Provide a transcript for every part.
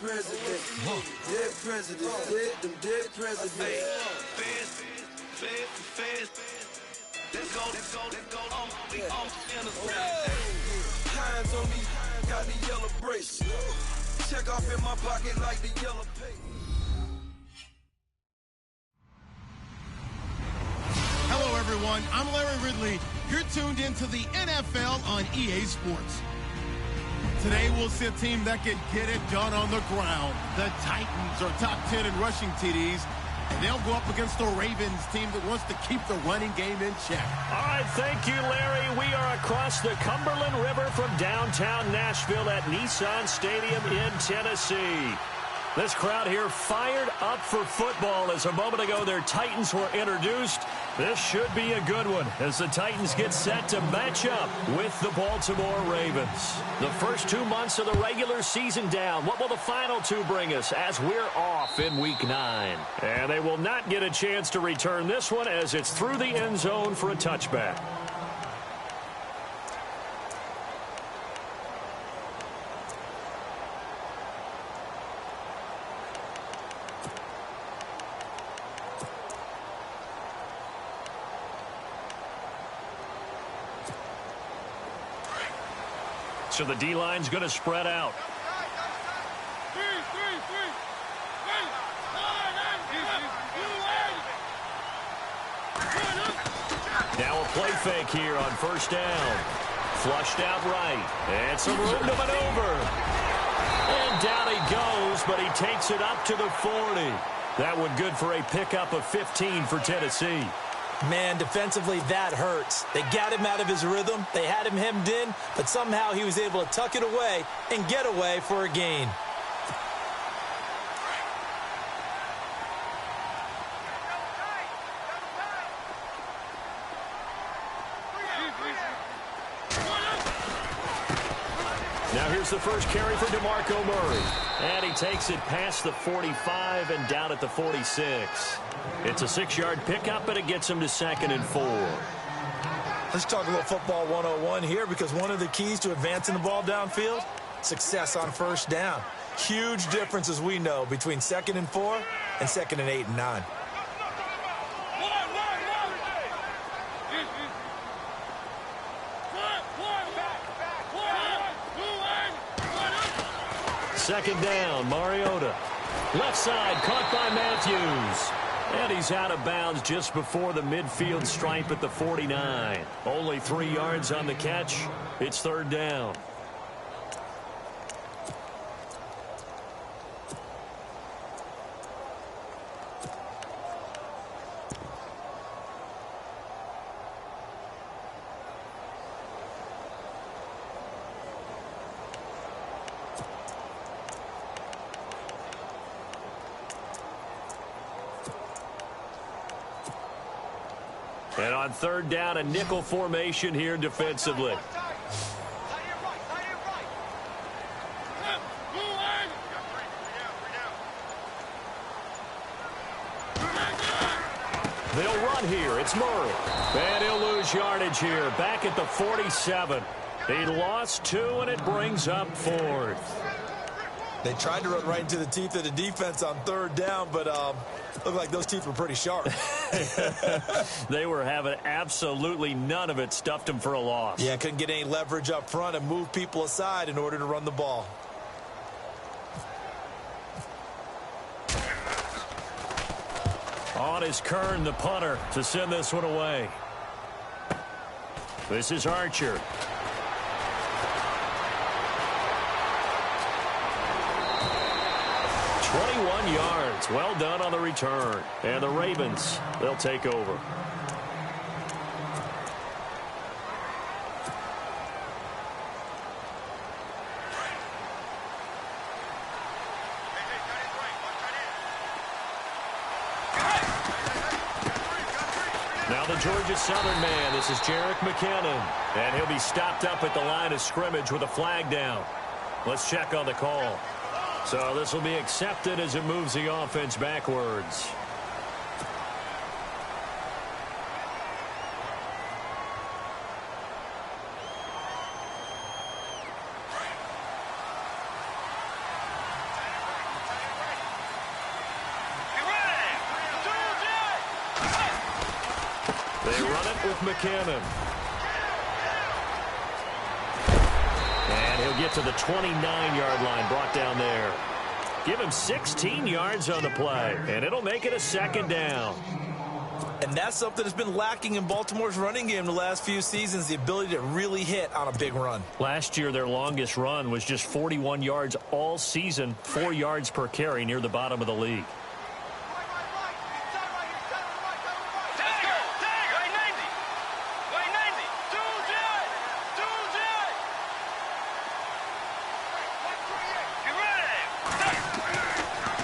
presidents. Dead presidents. Them dead presidents. Let's go. Hands on me, got the yellow brace. Check off in my pocket like the yellow paper. Hello, everyone. I'm Larry Ridley. You're tuned into the NFL on EA Sports. Today, we'll see a team that can get it done on the ground. The Titans are top 10 in rushing TDs, and they'll go up against the Ravens team that wants to keep the running game in check. All right, thank you, Larry. We are across the Cumberland River from downtown Nashville at Nissan Stadium in Tennessee. This crowd here fired up for football as a moment ago their Titans were introduced. This should be a good one as the Titans get set to match up with the Baltimore Ravens. The first 2 months of the regular season down. What will the final two bring us as we're off in Week 9? And they will not get a chance to return this one as it's through the end zone for a touchback. So the D-line's going to spread out. Now a play fake here on first down. Flushed out right. And some room to maneuver. And down he goes, but he takes it up to the 40. That one good for a pickup of 15 for Tennessee. Man, defensively, that hurts. They got him out of his rhythm. They had him hemmed in, but somehow he was able to tuck it away and get away for a gain. Now here's the first carry for DeMarco Murray. And he takes it past the 45 and down at the 46. It's a 6-yard pickup, and it gets him to 2nd and 4. Let's talk a little football 101 here, because one of the keys to advancing the ball downfield, success on first down. Huge difference, as we know, between 2nd and 4 and 2nd and 8 and 9. Second down, Mariota. Left side, caught by Matthews. And he's out of bounds just before the midfield stripe at the 49. Only 3 yards on the catch. It's 3rd down. And on 3rd down, a nickel formation here defensively. They'll run here. It's Murray. And he'll lose yardage here. Back at the 47. He lost 2, and it brings up 4th. They tried to run right into the teeth of the defense on 3rd down, but looked like those teeth were pretty sharp. They were having absolutely none of it. Stuffed him for a loss. Yeah, couldn't get any leverage up front and move people aside in order to run the ball. On is Kern, the punter, to send this one away. This is Archer. Yards. Well done on the return. And the Ravens, they'll take over. Now the Georgia Southern man. This is Jerick McKinnon. And he'll be stopped up at the line of scrimmage with a flag down. Let's check on the call. So this will be accepted as it moves the offense backwards. They run it with McKinnon. And he'll get to the 29-yard line, brought down there. Give him 16 yards on the play, and it'll make it a second down. And that's something that's been lacking in Baltimore's running game the last few seasons, the ability to really hit on a big run. Last year, their longest run was just 41 yards all season, 4 yards per carry, near the bottom of the league.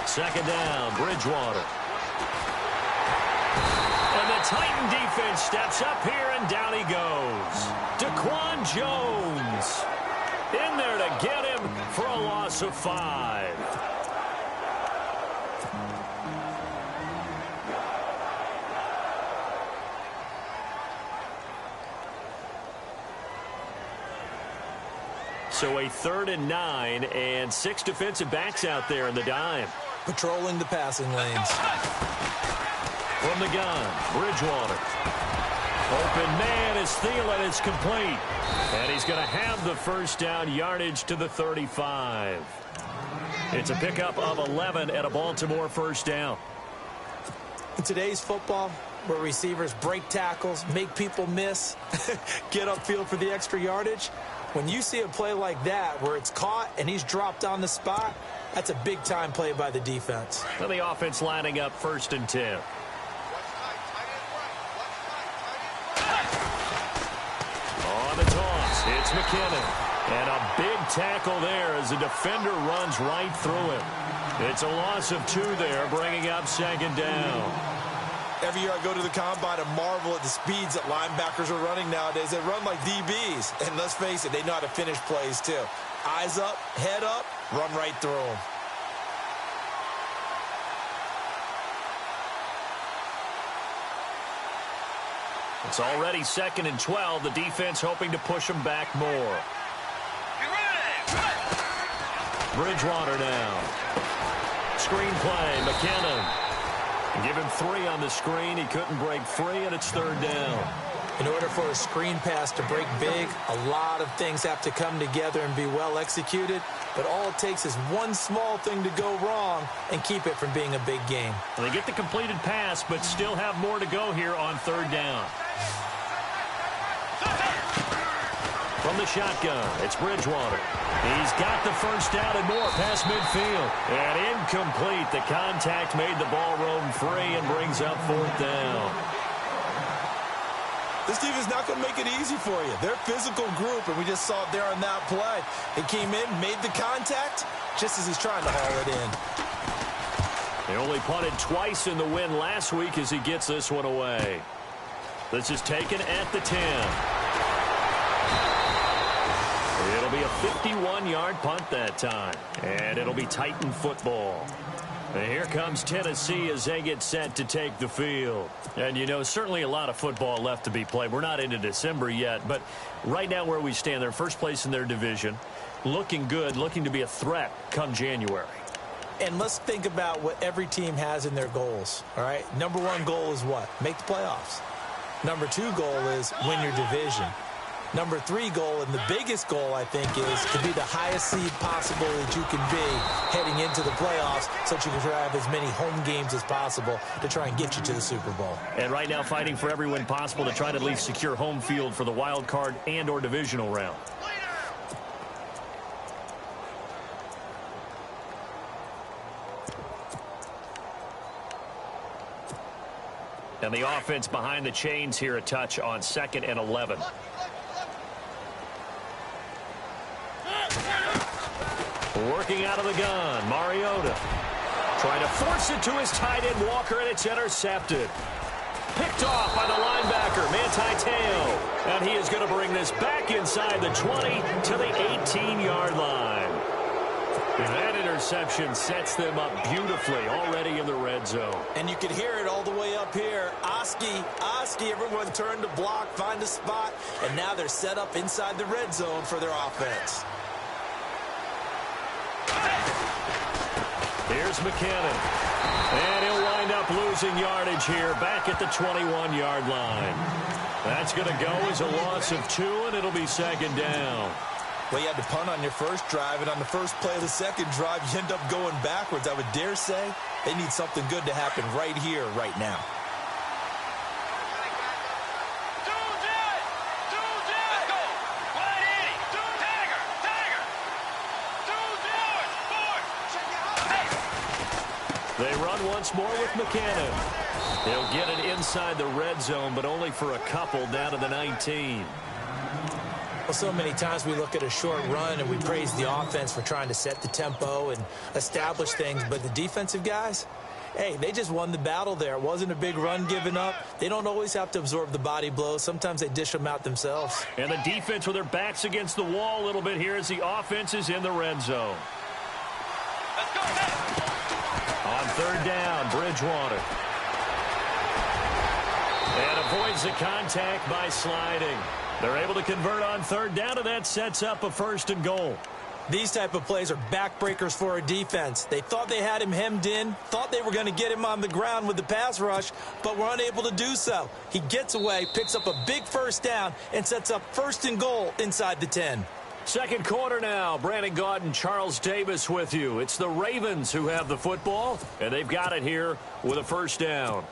Second down, Bridgewater. And the Titan defense steps up here, and down he goes. Daquan Jones in there to get him for a loss of 5. So a 3rd and 9, and 6 defensive backs out there in the dime. Patrolling the passing lanes. From the gun, Bridgewater. Open man is Thielen. It's complete. And he's going to have the first down, yardage to the 35. It's a pickup of 11 at a Baltimore first down. In today's football, where receivers break tackles, make people miss, get upfield for the extra yardage, when you see a play like that where it's caught and he's dropped on the spot, that's a big-time play by the defense. And the offense lining up 1st and 10. On the toss, it's McKinnon. And a big tackle there as the defender runs right through him. It's a loss of 2 there, bringing up 2nd down. Every year I go to the combine and marvel at the speeds that linebackers are running nowadays. They run like DBs. And let's face it, they know how to finish plays too. Eyes up, head up, run right through them. It's already 2nd and 12. The defense hoping to push them back more. Bridgewater now. Screen play, McKinnon. Give him 3 on the screen. He couldn't break free, and it's 3rd down. In order for a screen pass to break big, a lot of things have to come together and be well executed. But all it takes is one small thing to go wrong and keep it from being a big game. They get the completed pass, but still have more to go here on 3rd down. From the shotgun, it's Bridgewater. He's got the first down and more past midfield. And incomplete. The contact made the ball roam free and brings up 4th down. This team is not going to make it easy for you. They're a physical group, and we just saw it there on that play. He came in, made the contact, just as he's trying to haul it in. They only punted twice in the win last week as he gets this one away. This is taken at the 10. It'll be a 51-yard punt that time, and it'll be Titan football. And here comes Tennessee as they get set to take the field. And, you know, certainly a lot of football left to be played. We're not into December yet, but right now where we stand, they're first place in their division, looking good, looking to be a threat come January. And let's think about what every team has in their goals, all right? Number 1 goal is what? Make the playoffs. Number 2 goal is win your division. Number 3 goal, and the biggest goal, I think, is to be the highest seed possible that you can be heading into the playoffs so that you can have as many home games as possible to try and get you to the Super Bowl. And right now fighting for every win possible to try to at least secure home field for the wild card and or divisional round. And the offense behind the chains here, a touch on 2nd and 11. Working out of the gun, Mariota. Trying to force it to his tight end, Walker, and it's intercepted. Picked off by the linebacker, Manti Te'o. And he is going to bring this back inside the 20 to the 18-yard line. That interception sets them up beautifully already in the red zone. And you can hear it all the way up here. Oski, everyone turned to block, find a spot, and now they're set up inside the red zone for their offense. Here's McKinnon. And he'll wind wind up losing yardage here back at the 21-yard line. That's going to go as a loss of 2, and it'll be second down. Well, you had to punt on your first drive, and on the first play of the second drive, you end up going backwards. I would dare say they need something good to happen right here, right now. They run once more with McKinnon. They'll get it inside the red zone, but only for a couple down to the 19. Well, so many times we look at a short run and we praise the offense for trying to set the tempo and establish things, but the defensive guys, hey, they just won the battle there. It wasn't a big run given up. They don't always have to absorb the body blows. Sometimes they dish them out themselves. And the defense with their backs against the wall a little bit here as the offense is in the red zone. Let's go, man. On third down, Bridgewater. And avoids the contact by sliding. They're able to convert on third down, and that sets up a 1st and goal. These type of plays are backbreakers for a defense. They thought they had him hemmed in, thought they were going to get him on the ground with the pass rush, but were unable to do so. He gets away, picks up a big 1st down, and sets up 1st and goal inside the 10. Second quarter now. Brandon Gaunt and Charles Davis with you. It's the Ravens who have the football, and they've got it here with a 1st down.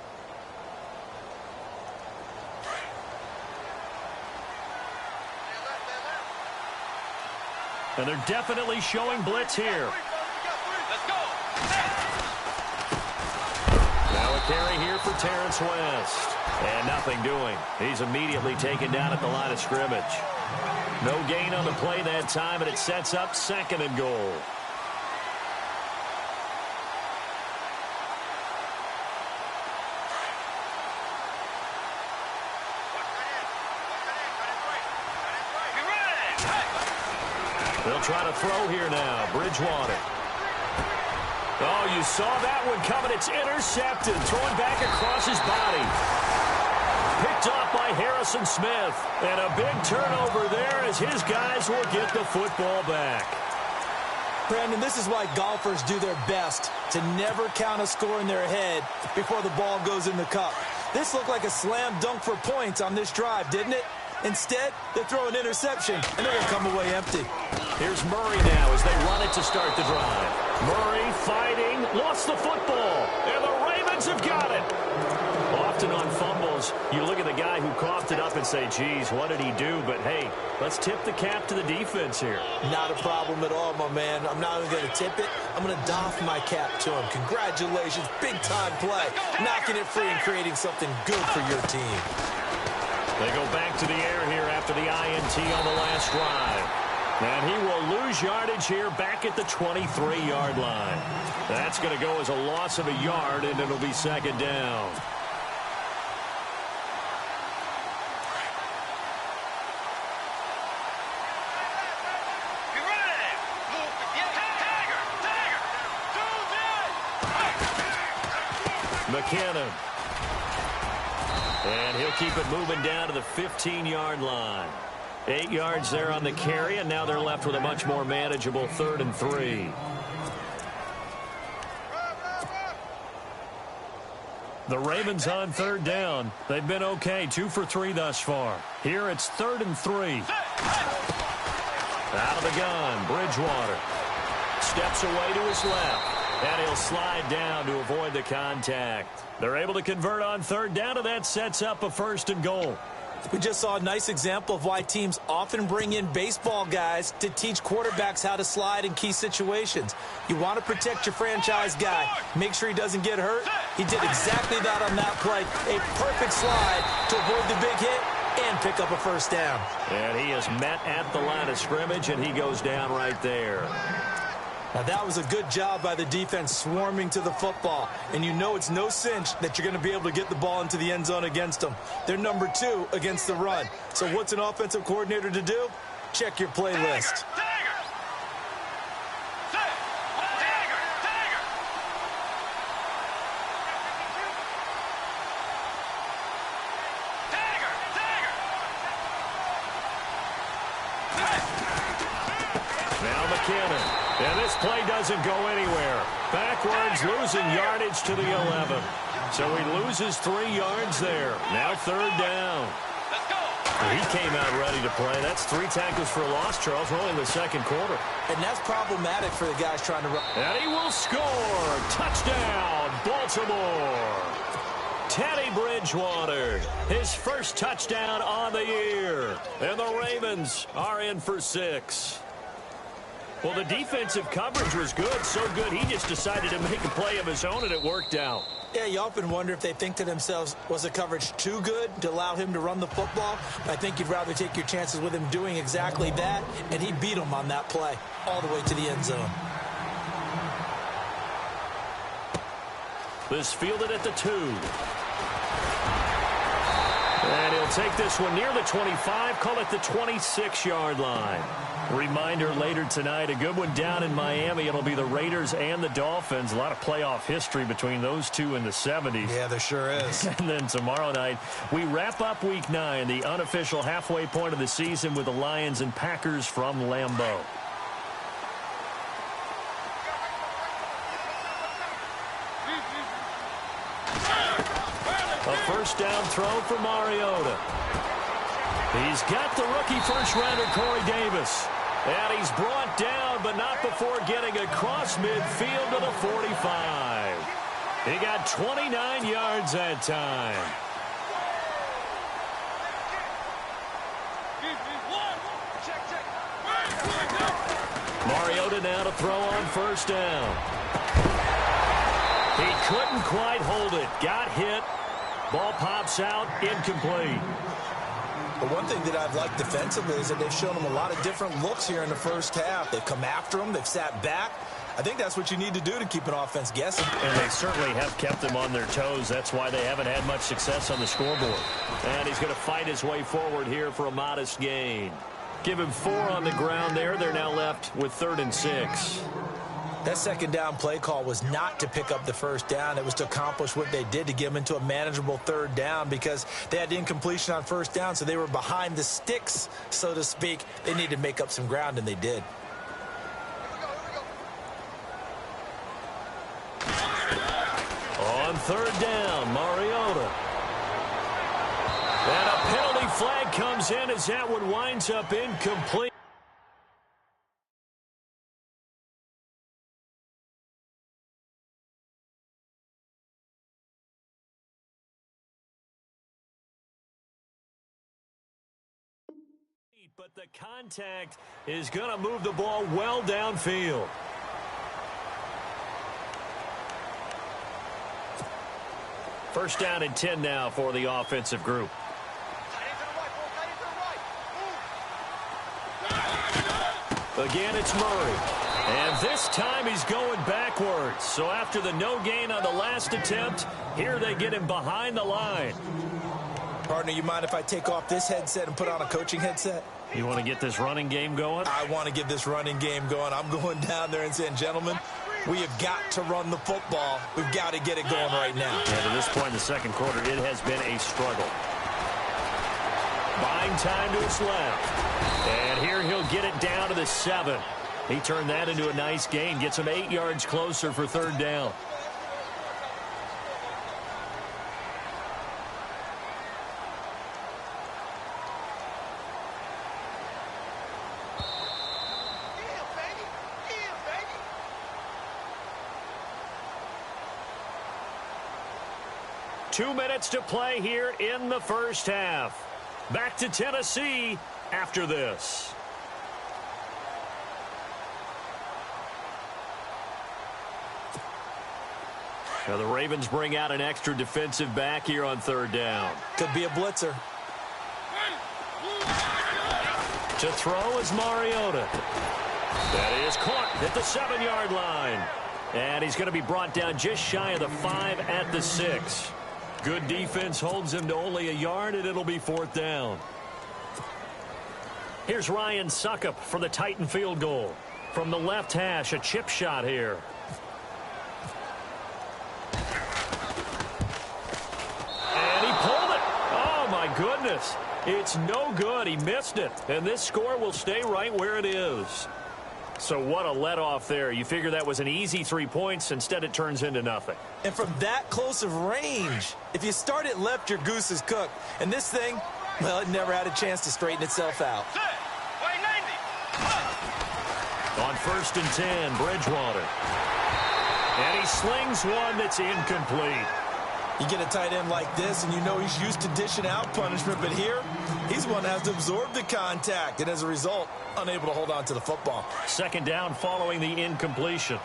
And they're definitely showing blitz here. Let's go. Now a carry here for Terrence West. And nothing doing. He's immediately taken down at the line of scrimmage. No gain on the play that time, and it sets up 2nd and goal. They'll try to throw here now. Bridgewater. Oh, you saw that one coming. It's intercepted. Thrown back across his body. Picked off by Harrison Smith. And a big turnover there as his guys will get the football back. Brandon, this is why golfers do their best to never count a score in their head before the ball goes in the cup. This looked like a slam dunk for points on this drive, didn't it? Instead, they throw an interception, and they're going to come away empty. Here's Murray now as they run it to start the drive. Murray fighting, lost the football, and the Ravens have got it. Often on fumbles, you look at the guy who coughed it up and say, geez, what did he do? But, hey, let's tip the cap to the defense here. Not a problem at all, my man. I'm not even going to tip it. I'm going to doff my cap to him. Congratulations, big-time play. Knocking it free and creating something good for your team. They go back to the air here after the INT on the last drive. And he will lose yardage here back at the 23-yard line. That's going to go as a loss of a yard, and it'll be 2nd down. McKinnon. And he'll keep it moving down to the 15-yard line. 8 yards there on the carry, and now they're left with a much more manageable 3rd and 3. The Ravens on 3rd down. They've been okay, 2 for 3 thus far. Here it's 3rd and 3. Out of the gun, Bridgewater. Steps away to his left. And he'll slide down to avoid the contact. They're able to convert on 3rd down, and that sets up a 1st and goal. We just saw a nice example of why teams often bring in baseball guys to teach quarterbacks how to slide in key situations. You want to protect your franchise guy. Make sure he doesn't get hurt. He did exactly that on that play. A perfect slide to avoid the big hit and pick up a 1st down. And he is met at the line of scrimmage, and he goes down right there. Now, that was a good job by the defense swarming to the football. And you know it's no cinch that you're going to be able to get the ball into the end zone against them. They're number 2 against the run. So what's an offensive coordinator to do? Check your playlist. Now McKinnon. And this play doesn't go anywhere. Backwards, losing yardage to the 11. So he loses 3 yards there. Now third down. Let's go. He came out ready to play. That's 3 tackles for a loss, Charles. We're only in the second quarter. And that's problematic for the guys trying to run. And he will score. Touchdown, Baltimore. Teddy Bridgewater, his first touchdown on the year. And the Ravens are in for 6. Well, the defensive coverage was good, so good he just decided to make a play of his own, and it worked out. Yeah, you often wonder if they think to themselves, was the coverage too good to allow him to run the football? I think you'd rather take your chances with him doing exactly that, and he beat him on that play all the way to the end zone. This fielded at the 2. And he'll take this one near the 25, call it the 26-yard line. Reminder later tonight, a good one down in Miami. It'll be the Raiders and the Dolphins. A lot of playoff history between those two in the 70s. Yeah, there sure is. And then tomorrow night, we wrap up Week 9, the unofficial halfway point of the season with the Lions and Packers from Lambeau. A first down throw for Mariota. He's got the rookie first-rounder Corey Davis. And he's brought down, but not before getting across midfield to the 45. He got 29 yards that time. Mariota now to throw on first down. He couldn't quite hold it. Got hit. Ball pops out, incomplete. But one thing that I've liked defensively is that they've shown him a lot of different looks here in the first half. They've come after him. They've sat back. I think that's what you need to do to keep an offense guessing. And they certainly have kept them on their toes. That's why they haven't had much success on the scoreboard. And he's going to fight his way forward here for a modest gain. Give him 4 on the ground there. They're now left with 3rd and 6. That second down play call was not to pick up the first down. It was to accomplish what they did, to get them into a manageable 3rd down, because they had the incompletion on first down, so they were behind the sticks, so to speak. They needed to make up some ground, and they did. On 3rd down, Mariota. And a penalty flag comes in as that one winds up incomplete. But the contact is going to move the ball well downfield. First down and 10 now for the offensive group. Again, it's Murray. And this time he's going backwards. So after the no gain on the last attempt, here they get him behind the line. Partner, you mind if I take off this headset and put on a coaching headset? You want to get this running game going? I want to get this running game going. I'm going down there and saying, gentlemen, we have got to run the football. We've got to get it going right now. And at this point in the second quarter, it has been a struggle. Buying time to his left. And here he'll get it down to the 7. He turned that into a nice gain. Gets him 8 yards closer for 3rd down. Two minutes to play here in the first half. Back to Tennessee after this. Now the Ravens bring out an extra defensive back here on 3rd down. Could be a blitzer. To throw is Mariota. That is caught at the 7-yard line. And he's going to be brought down just shy of the 5 at the 6. Good defense holds him to only a yard, and it'll be 4th down. Here's Ryan Suckup for the Titan field goal. From the left hash, a chip shot here. And he pulled it. Oh, my goodness. It's no good. He missed it. And this score will stay right where it is. So what a let-off there. You figure that was an easy 3 points. Instead, it turns into nothing. And from that close of range, if you start it left, your goose is cooked. And this thing, well, it never had a chance to straighten itself out. On 1st and 10, Bridgewater. And he slings one that's incomplete. You get a tight end like this, and you know he's used to dishing out punishment, but here, he's one that has to absorb the contact, and as a result, unable to hold on to the football. 2nd down following the incompletion.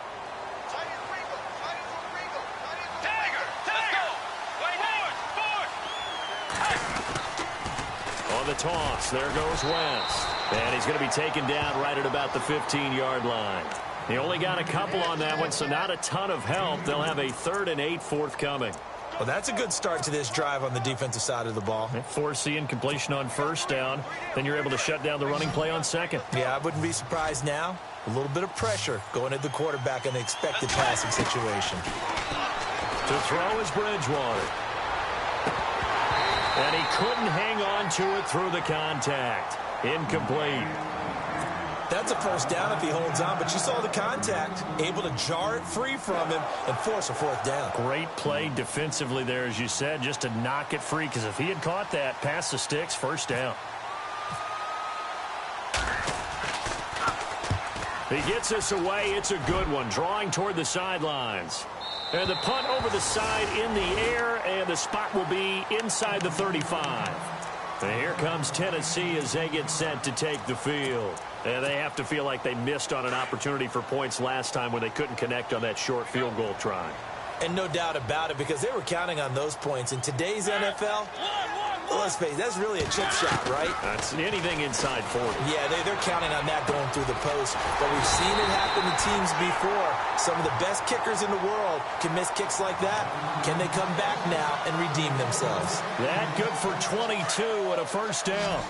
On the toss, there goes Wentz. And he's going to be taken down right at about the 15-yard line. He only got a couple on that one, so not a ton of help. They'll have a 3rd and 8 forthcoming. Well, that's a good start to this drive on the defensive side of the ball. Force the incompletion on 1st down. Then you're able to shut down the running play on 2nd. Yeah, I wouldn't be surprised now. A little bit of pressure going at the quarterback in an expected passing situation. To throw is Bridgewater. And he couldn't hang on to it through the contact. Incomplete. That's a 1st down if he holds on, but you saw the contact. Able to jar it free from him and force a 4th down. Great play defensively there, as you said, just to knock it free, because if he had caught that, past the sticks, 1st down. He gets us away. It's a good one, drawing toward the sidelines. And the punt over the side in the air, and the spot will be inside the 35. And here comes Tennessee as they get set to take the field. And they have to feel like they missed on an opportunity for points last time when they couldn't connect on that short field goal try. And no doubt about it, because they were counting on those points. In today's NFL, well, let's face it, that's really a chip shot, right? That's anything inside 40. Yeah, they're counting on that going through the post. But we've seen it happen to teams before. Some of the best kickers in the world can miss kicks like that. Can they come back now and redeem themselves? That good for 22 and a 1st down.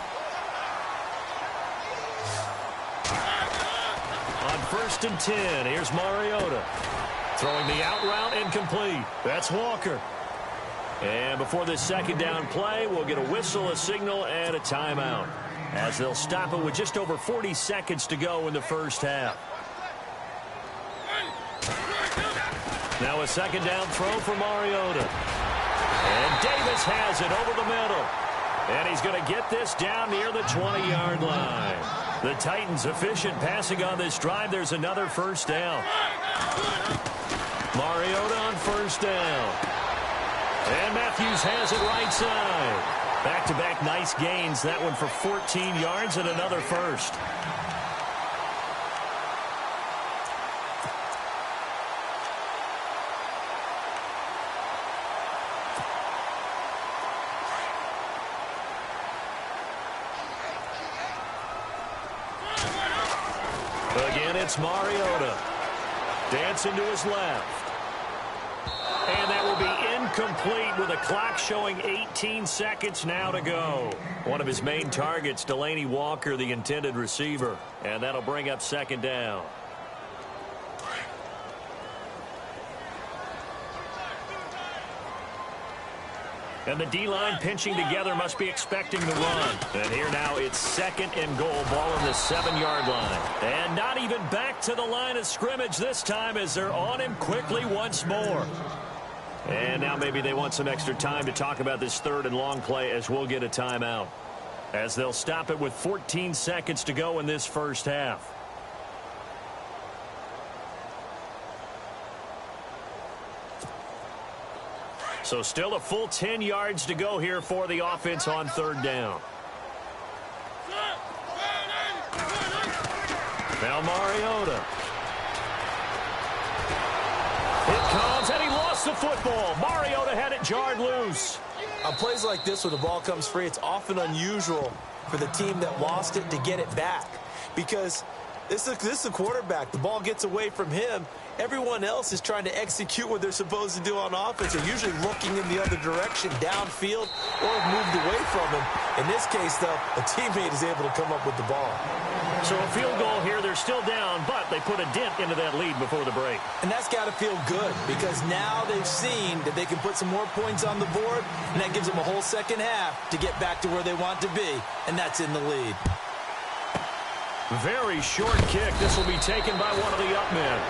On 1st and 10, here's Mariota. Throwing the out route incomplete. That's Walker. And before this 2nd down play, we'll get a whistle, a signal, and a timeout, as they'll stop it with just over 40 seconds to go in the 1st half. Now a 2nd down throw for Mariota. And Davis has it over the middle. And he's going to get this down near the 20-yard line. The Titans efficient passing on this drive. There's another 1st down. Mariota on 1st down. And Matthews has it right side. Back-to-back nice gains. That one for 14 yards and another 1st. Again, it's Mariota. Dancing to his left. And that will be incomplete with a clock showing 18 seconds now to go. One of his main targets, Delaney Walker, the intended receiver. And that'll bring up 2nd down. And the D-line pinching together, must be expecting the run. And here now it's 2nd and goal, ball on the 7-yard line. And not even back to the line of scrimmage this time as they're on him quickly once more. And now maybe they want some extra time to talk about this 3rd and long play, as we'll get a timeout, as they'll stop it with 14 seconds to go in this 1st half. So still a full 10 yards to go here for the offense on 3rd down. Now Mariota. It comes, and he lost the football. Mariota had it jarred loose. On plays like this where the ball comes free, it's often unusual for the team that lost it to get it back, because this is a quarterback. The ball gets away from him. Everyone else is trying to execute what they're supposed to do on offense. They're usually looking in the other direction, downfield, or have moved away from him. In this case, though, a teammate is able to come up with the ball. So a field goal here. They're still down, but they put a dent into that lead before the break. And that's got to feel good, because now they've seen that they can put some more points on the board, and that gives them a whole 2nd half to get back to where they want to be, and that's in the lead. Very short kick. This will be taken by one of the up men.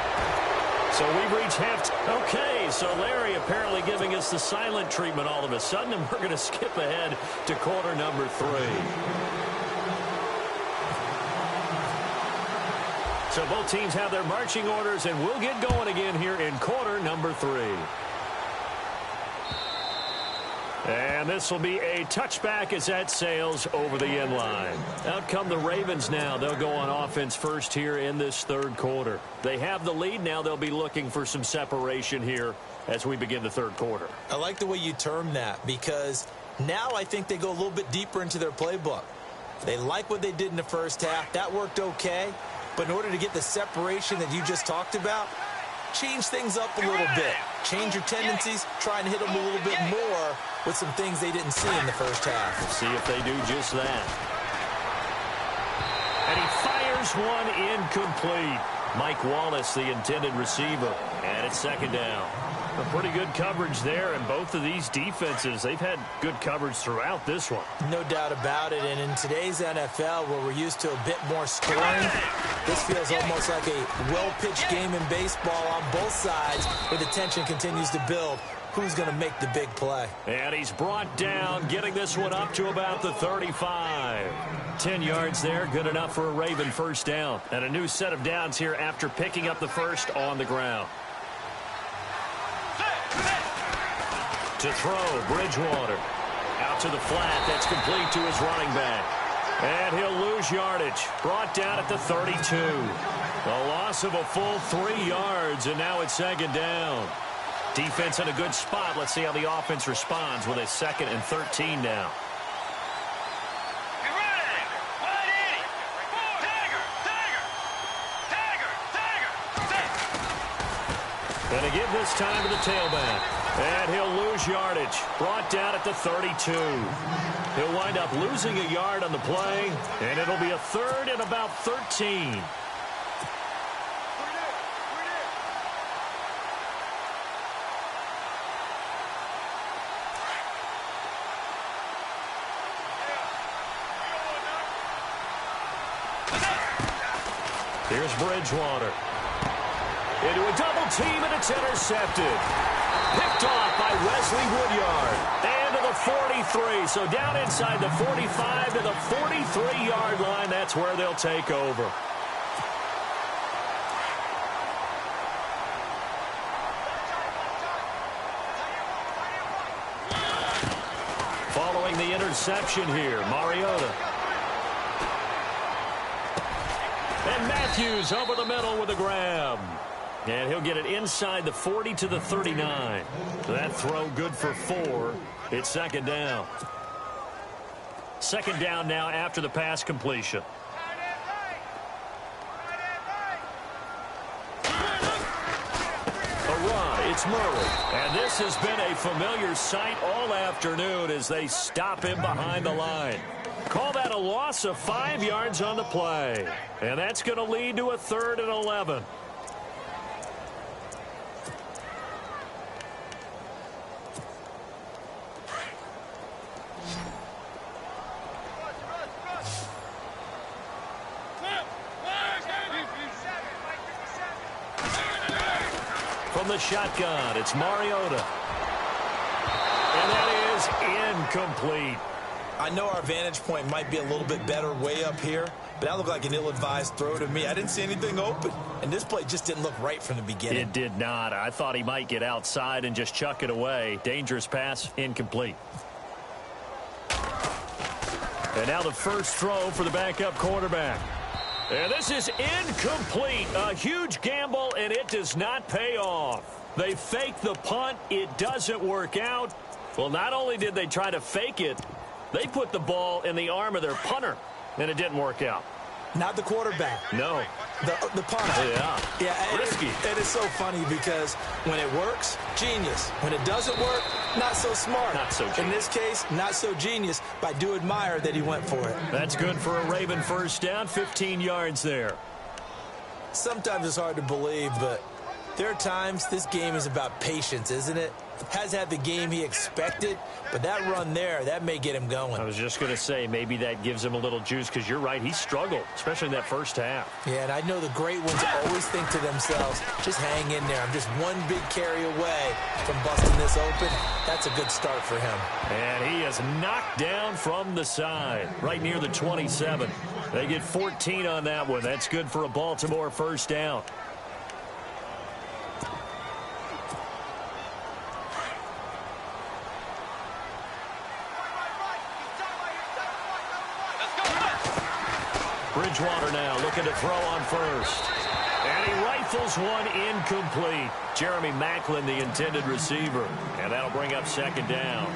So we've reached half. Okay, so Larry apparently giving us the silent treatment all of a sudden, and we're going to skip ahead to quarter number 3. So both teams have their marching orders, and we'll get going again here in quarter number 3. And this will be a touchback as that sails over the end line. Out come the Ravens now. They'll go on offense first here in this third quarter. They have the lead now. They'll be looking for some separation here as we begin the third quarter. I like the way you term that, because now I think they go a little bit deeper into their playbook. They like what they did in the first half. That worked okay. But in order to get the separation that you just talked about, change things up a little bit. Change your tendencies, try and hit them a little bit more with some things they didn't see in the first half. We'll see if they do just that. And he fires one incomplete. Mike Wallace, the intended receiver. And it's second down. A pretty good coverage there, and both of these defenses, they've had good coverage throughout this one. No doubt about it, and in today's NFL, where we're used to a bit more scoring, this feels almost like a well-pitched game in baseball on both sides, where the tension continues to build. Who's going to make the big play? And he's brought down, getting this one up to about the 35. 10 yards there, good enough for a Raven first down. And a new set of downs here after picking up the first on the ground. To throw, Bridgewater. Out to the flat, that's complete to his running back. And he'll lose yardage. Brought down at the 32. A loss of a full 3 yards, and now it's second down. Defense in a good spot. Let's see how the offense responds with a 2nd and 13 now. And to give this time to the tailback. And he'll lose yardage. Brought down at the 32. He'll wind up losing a yard on the play, and it'll be a 3rd and about 13. Here's Bridgewater. Into a double team, and it's intercepted. Picked off by Wesley Woodyard. And to the 43. So down inside the 45 to the 43-yard line. That's where they'll take over. Following the interception here, Mariota. And Matthews over the middle with a grab. And he'll get it inside the 40 to the 39. That throw good for 4. It's second down. Second down now after the pass completion. A run. It's Murray. And this has been a familiar sight all afternoon as they stop him behind the line. Call that a loss of 5 yards on the play. And that's going to lead to a 3rd and 11. From the shotgun, it's Mariota. And that is incomplete. I know our vantage point might be a little bit better way up here, but that looked like an ill-advised throw to me. I didn't see anything open, and this play just didn't look right from the beginning. It did not. I thought he might get outside and just chuck it away. Dangerous pass, incomplete. And now the first throw for the backup quarterback. And this is incomplete. A huge gamble, and it does not pay off. They fake the punt. It doesn't work out. Well, not only did they try to fake it, they put the ball in the arm of their punter, and it didn't work out. Not the quarterback. No. The punter. Yeah. Risky. It is so funny because when it works, genius. When it doesn't work, not so smart. Not so genius. In this case, not so genius, but I do admire that he went for it. That's good for a Raven first down, 15 yards there. Sometimes it's hard to believe, but there are times this game is about patience, isn't it? Has had the game he expected, but that run there, that may get him going. I was just going to say, maybe that gives him a little juice, because you're right, he struggled, especially in that first half. Yeah, and I know the great ones always think to themselves, just hang in there. I'm just one big carry away from busting this open. That's a good start for him. And he is knocked down from the side, right near the 27. They get 14 on that one. That's good for a Baltimore first down. Bridgewater now looking to throw on first. And he rifles one incomplete. Jeremy Maclin, the intended receiver. And that'll bring up second down.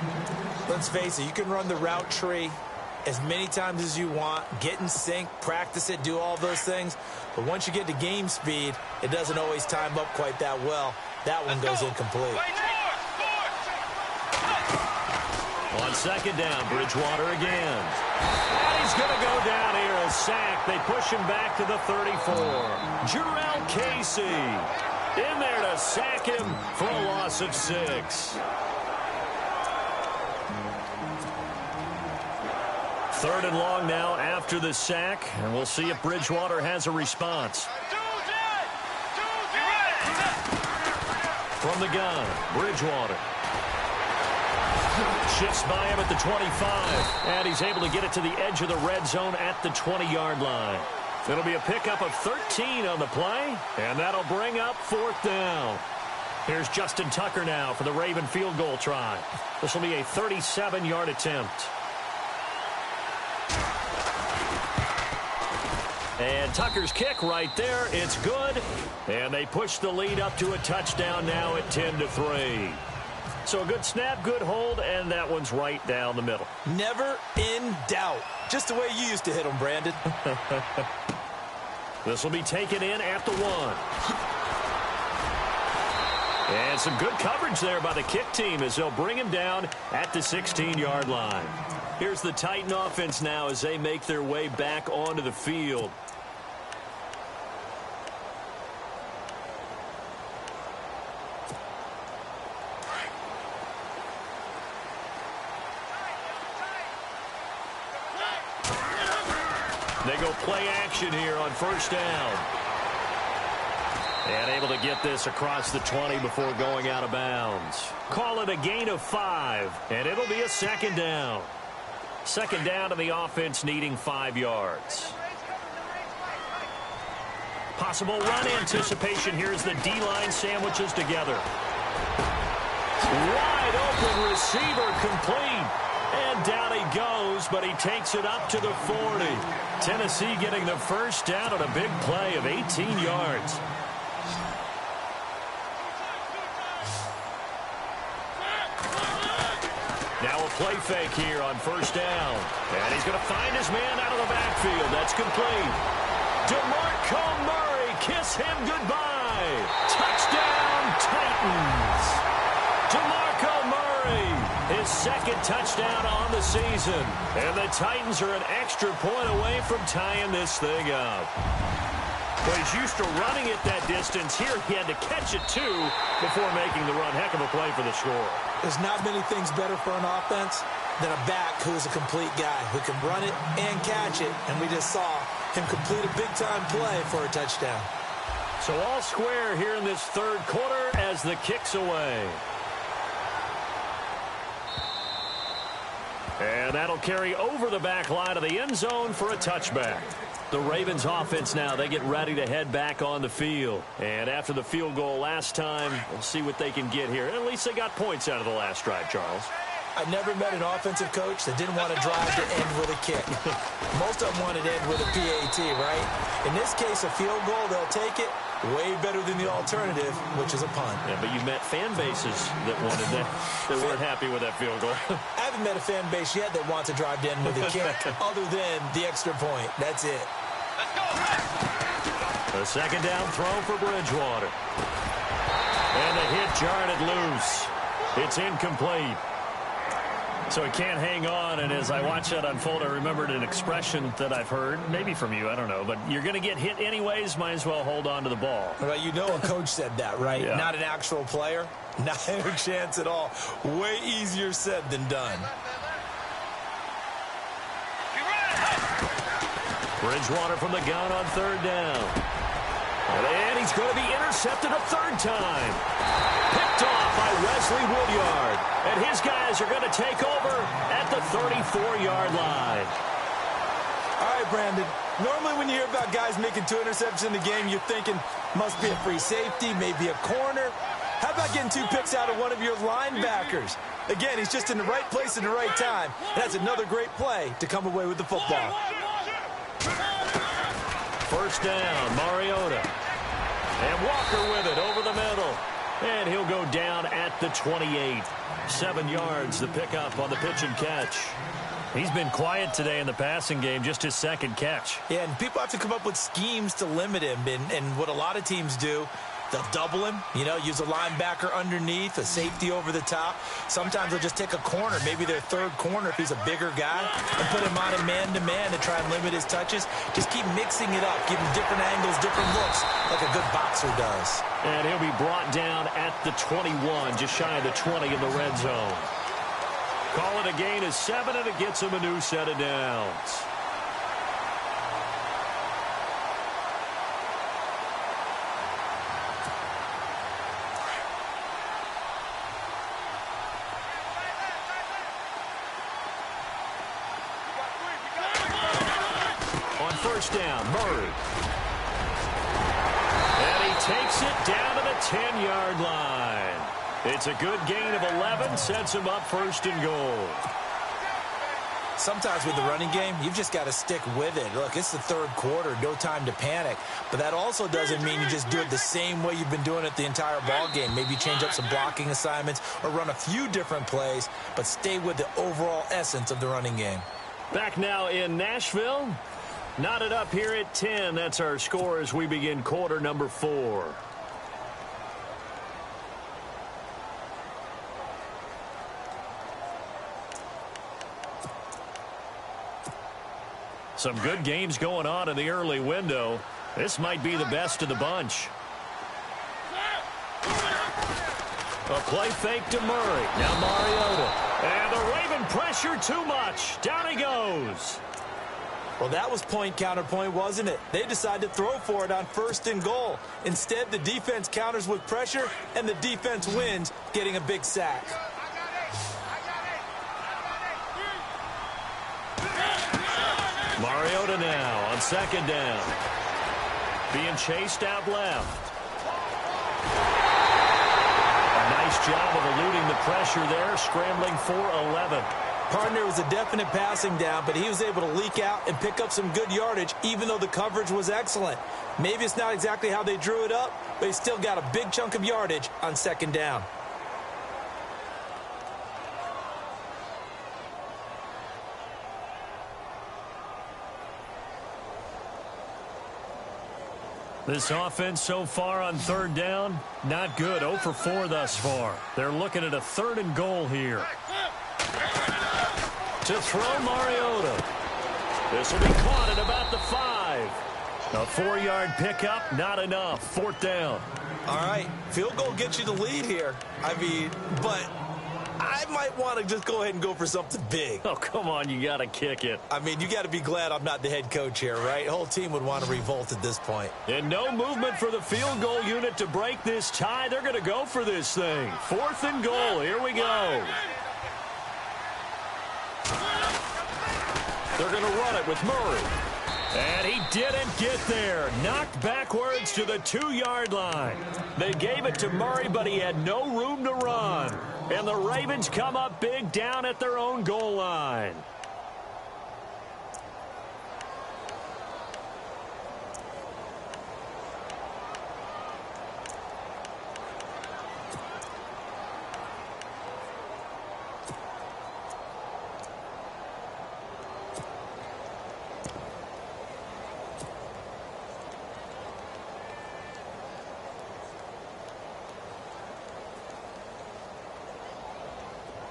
Let's face it, you can run the route tree as many times as you want, get in sync, practice it, do all those things. But once you get to game speed, it doesn't always time up quite that well. That one goes incomplete. On second down, Bridgewater again. And he's going to go down here, a sack. They push him back to the 34. Jarrell Casey in there to sack him for a loss of 6. Third and long now after the sack, and we'll see if Bridgewater has a response. From the gun, Bridgewater. Shifts by him at the 25, and he's able to get it to the edge of the red zone at the 20-yard line. It'll be a pickup of 13 on the play, and that'll bring up fourth down. Here's Justin Tucker now for the Raven field goal try. This will be a 37-yard attempt. And Tucker's kick right there. It's good. And they push the lead up to a touchdown now at 10-3. So a good snap, good hold, and that one's right down the middle. Never in doubt. Just the way you used to hit them, Brandon. This will be taken in at the 1. And some good coverage there by the kick team as they'll bring him down at the 16-yard line. Here's the Titan offense now as they make their way back onto the field. They go play action here on first down. And able to get this across the 20 before going out of bounds. Call it a gain of 5, and it'll be a second down. Second down to the offense needing 5 yards. Possible run anticipation here as the D-line sandwiches together. Wide open receiver complete. And down he goes, but he takes it up to the 40. Tennessee getting the first down on a big play of 18 yards. Now a play fake here on first down. And he's going to find his man out of the backfield. That's complete. DeMarco Murray, kiss him goodbye. Touchdown, Titans. DeMarco Murray, his second touchdown on the season. And the Titans are an extra point away from tying this thing up. But he's used to running it that distance. Here he had to catch it, too, before making the run. Heck of a play for the score. There's not many things better for an offense than a back who is a complete guy who can run it and catch it. And we just saw him complete a big-time play for a touchdown. So all square here in this third quarter as the kick's away. And that'll carry over the back line of the end zone for a touchback. The Ravens offense now, they get ready to head back on the field. And after the field goal last time, we'll see what they can get here. At least they got points out of the last drive, Charles. I never met an offensive coach that didn't want to drive to end with a kick. Most of them wanted to end with a PAT, right? In this case, a field goal, they'll take it. Way better than the alternative, which is a punt. Yeah, but you met fan bases that wanted that, that weren't happy with that field goal. I haven't met a fan base yet that wants to drive to end with a kick other than the extra point. That's it. Let's go. A second down throw for Bridgewater. And the hit jarred it loose. It's incomplete. So he can't hang on, and as I watch that unfold, I remembered an expression that I've heard, maybe from you, I don't know, but you're going to get hit anyways, might as well hold on to the ball. Well, you know a coach said that, right? Yeah. Not an actual player. Not a chance at all. Way easier said than done. Bridgewater from the gun on third down. And he's going to be intercepted a third time. Picked off by Wesley Woodyard. And his guys are going to take over at the 34-yard line. All right, Brandon. Normally when you hear about guys making 2 interceptions in the game, you're thinking must be a free safety, maybe a corner. How about getting 2 picks out of one of your linebackers? Again, he's just in the right place at the right time. That's another great play to come away with the football. First down, Mariota. And Walker with it over the middle. And he'll go down at the 28. 7 yards, the pickup on the pitch and catch. He's been quiet today in the passing game, just his second catch. Yeah, and people have to come up with schemes to limit him. And what a lot of teams do, they'll double him, use a linebacker underneath, a safety over the top. Sometimes they'll just take a corner, maybe their third corner if he's a bigger guy, and put him on a man-to-man to try and limit his touches. Just keep mixing it up, give him different angles, different looks, like a good boxer does. And he'll be brought down at the 21, just shy of the 20 in the red zone. Call it a gain of 7, and it gets him a new set of downs. On first down, Murray. And he takes it down to the 10-yard line. It's a good gain of 11, sets him up first and goal. Sometimes with the running game, you've just got to stick with it. Look, it's the third quarter, no time to panic. But that also doesn't mean you just do it the same way you've been doing it the entire ball game. Maybe change up some blocking assignments or run a few different plays, but stay with the overall essence of the running game. Back now in Nashville. Knotted up here at 10. That's our score as we begin quarter number 4. Some good games going on in the early window. This might be the best of the bunch. A play fake to Murray. Now Mariota. And the Raven pressure too much. Down he goes. Well, that was point counterpoint, wasn't it? They decided to throw for it on first and goal. Instead, the defense counters with pressure, and the defense wins, getting a big sack. Mariota now on second down. Being chased out left. A nice job of eluding the pressure there, scrambling for 11. Partner was a definite passing down, but he was able to leak out and pick up some good yardage, even though the coverage was excellent. Maybe it's not exactly how they drew it up, but he still got a big chunk of yardage on second down. This offense so far on third down, not good. 0 for 4 thus far. They're looking at a third and goal here. To throw Mariota. This will be caught at about the 5. A 4-yard pickup, not enough. Fourth down. All right, field goal gets you the lead here. But I might want to just go ahead and go for something big. Oh, come on, you got to kick it. You got to be glad I'm not the head coach here, right? The whole team would want to revolt at this point. And no movement for the field goal unit to break this tie. They're going to go for this thing. Fourth and goal. Here we go. They're going to run it with Murray. And he didn't get there. Knocked backwards to the 2-yard line. They gave it to Murray, but he had no room to run. And the Ravens come up big down at their own goal line.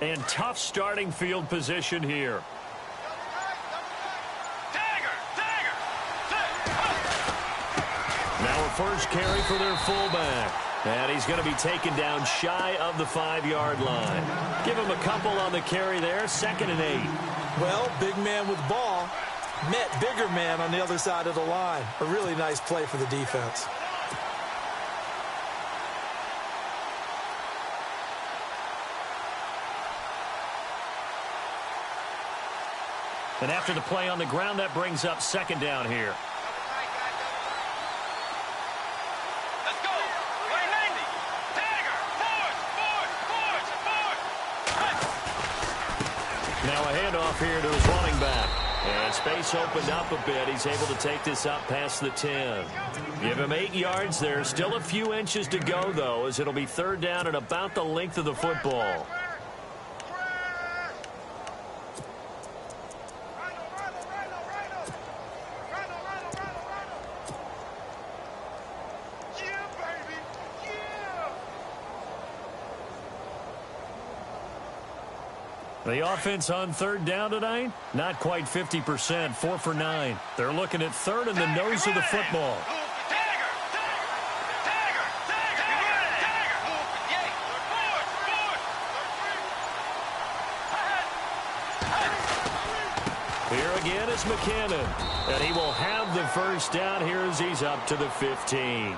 And tough starting field position here. Now a first carry for their fullback. And he's going to be taken down shy of the 5-yard line. Give him a couple on the carry there, 2nd and 8. Well, big man with ball met bigger man on the other side of the line. A really nice play for the defense. And after the play on the ground, that brings up 2nd down here. Let's go. 190. Dagger. Force. Now a handoff here to his running back. And space opened up a bit. He's able to take this up past the 10. Give him 8 yards there. Still a few inches to go, though, as it'll be 3rd down and about the length of the football. The offense on 3rd down tonight, not quite 50%, 4 for 9. They're looking at 3rd and the nose of the football. Here again is McKinnon, and he will have the 1st down here as he's up to the 15.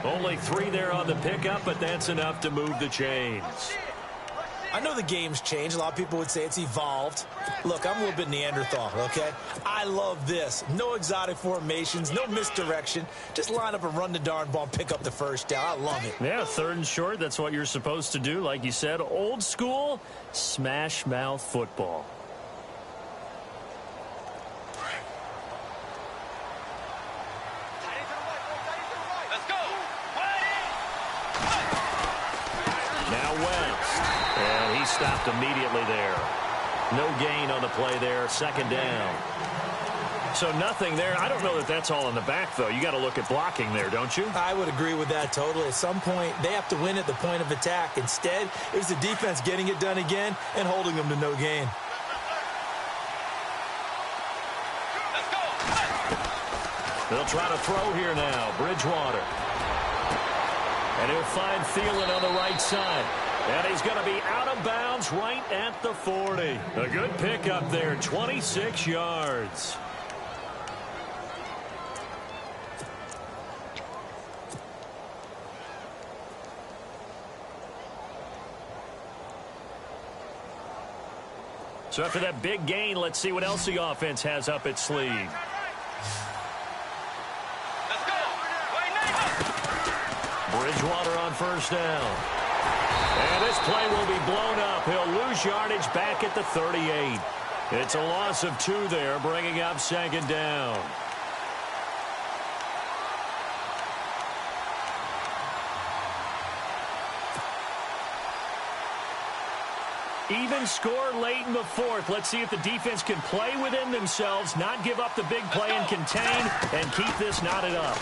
Only 3 there on the pickup, but that's enough to move the chains. I know the game's changed. A lot of people would say it's evolved. Look, I'm a little bit Neanderthal, okay? I love this. No exotic formations, no misdirection. Just line up and run the darn ball and pick up the 1st down. I love it. Yeah, 3rd and short, that's what you're supposed to do. Like you said, old school, smash mouth football. Let's go. Now West. And he stopped immediately there. No gain on the play there. 2nd down. So nothing there. I don't know that that's all in the back, though. You got to look at blocking there, don't you? I would agree with that totally. At some point, they have to win at the point of attack. Instead, it was the defense getting it done again and holding them to no gain. Let's go. They'll try to throw here now. Bridgewater. And he'll find Thielen on the right side. And he's going to be out of bounds right at the 40. A good pickup there, 26 yards. So after that big gain, let's see what else the offense has up its sleeve. Let's go. Bridgewater on 1st down. And this play will be blown up. He'll lose yardage back at the 38. It's a loss of 2 there, bringing up 2nd down. Even score late in the 4th. Let's see if the defense can play within themselves, not give up the big play and contain, and keep this knotted up.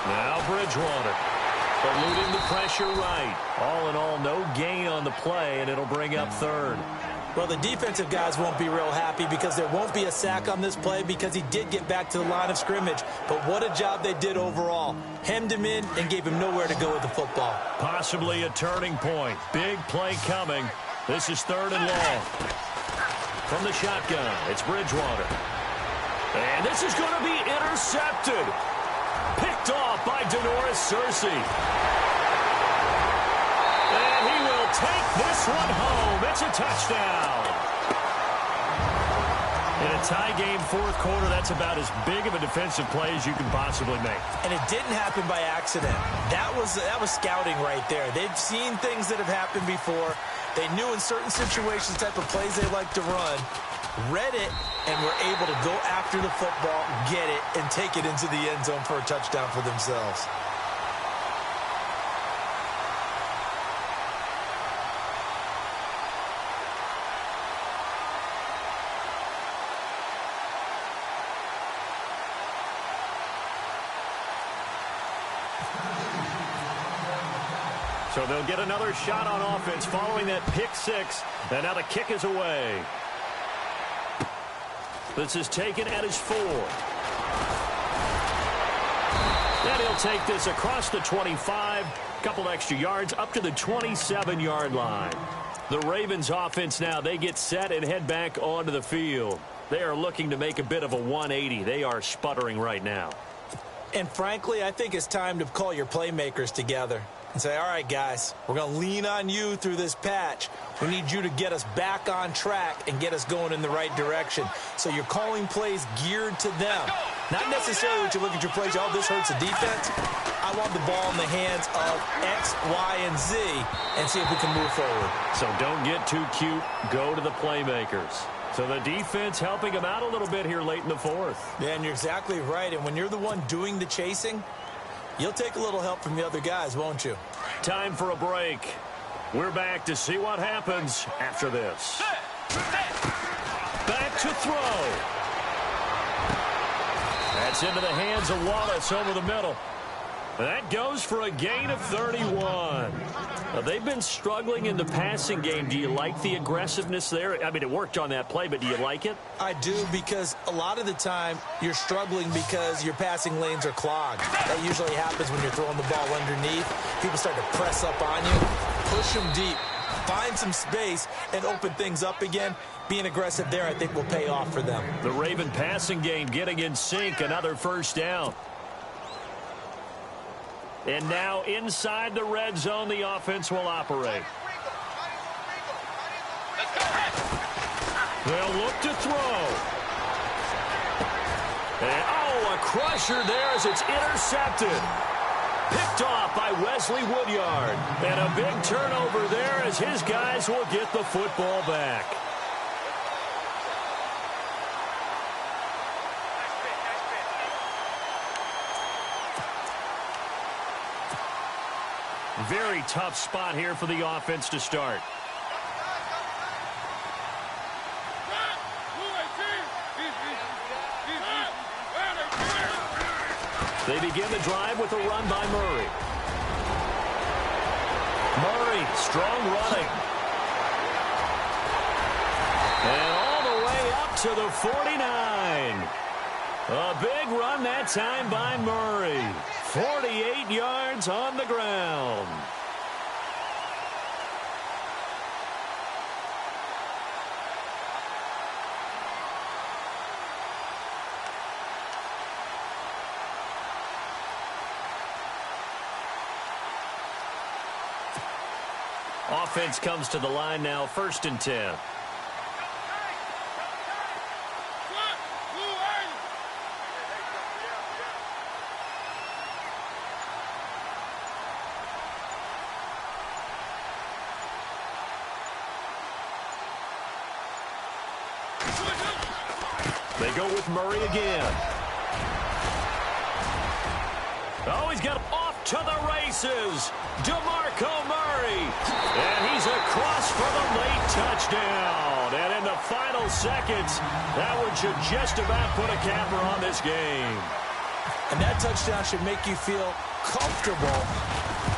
Now Bridgewater. Eluding the pressure right. All in all, no gain on the play, and it'll bring up 3rd. Well, the defensive guys won't be real happy because there won't be a sack on this play because he did get back to the line of scrimmage. But what a job they did overall. Hemmed him in and gave him nowhere to go with the football. Possibly a turning point. Big play coming. This is 3rd and long. From the shotgun, it's Bridgewater. And this is going to be intercepted. Picked off by Denoris Searcy. And he will take this one home. It's a touchdown. In a tie game, 4th quarter, that's about as big of a defensive play as you can possibly make. And it didn't happen by accident. That was scouting right there. They've seen things that have happened before. They knew in certain situations the type of plays they like to run, read it, and were able to go after the football, get it, and take it into the end zone for a touchdown for themselves. So they'll get another shot on offense following that pick 6. And now the kick is away. This is taken at his 4. And he'll take this across the 25, a couple extra yards, up to the 27-yard line. The Ravens offense now, they get set and head back onto the field. They are looking to make a bit of a 180. They are sputtering right now. And frankly, I think it's time to call your playmakers together and say, all right, guys, we're going to lean on you through this patch. We need you to get us back on track and get us going in the right direction. So you're calling plays geared to them. Not necessarily that you look at your plays, oh, this hurts the defense. I want the ball in the hands of X, Y, and Z and see if we can move forward. So don't get too cute. Go to the playmakers. So the defense helping him out a little bit here late in the fourth. Yeah, and you're exactly right. And when you're the one doing the chasing, you'll take a little help from the other guys, won't you? Time for a break. We're back to see what happens after this. Back to throw. That's into the hands of Wallace over the middle. That goes for a gain of 31. They've been struggling in the passing game. Do you like the aggressiveness there? I mean, it worked on that play, but do you like it? I do, because a lot of the time you're struggling because your passing lanes are clogged. That usually happens when you're throwing the ball underneath. People start to press up on you. Push them deep. Find some space and open things up again. Being aggressive there, I think, will pay off for them. The Raven passing game getting in sync. Another first down. And now inside the red zone, the offense will operate. They'll look to throw. And, oh, a crusher there as it's intercepted. Picked off by Wesley Woodyard. And a big turnover there as his guys will get the football back. Very tough spot here for the offense to start. They begin the drive with a run by Murray. Murray, strong running. And all the way up to the 49. A big run that time by Murray. 48 yards on the ground. Offense comes to the line now, 1st and 10. They go with Murray again. Oh, he's got off to the races. DeMarco Murray. And he's across for the late touchdown. And in the final seconds, that one should just about put a capper on this game. And that touchdown should make you feel comfortable.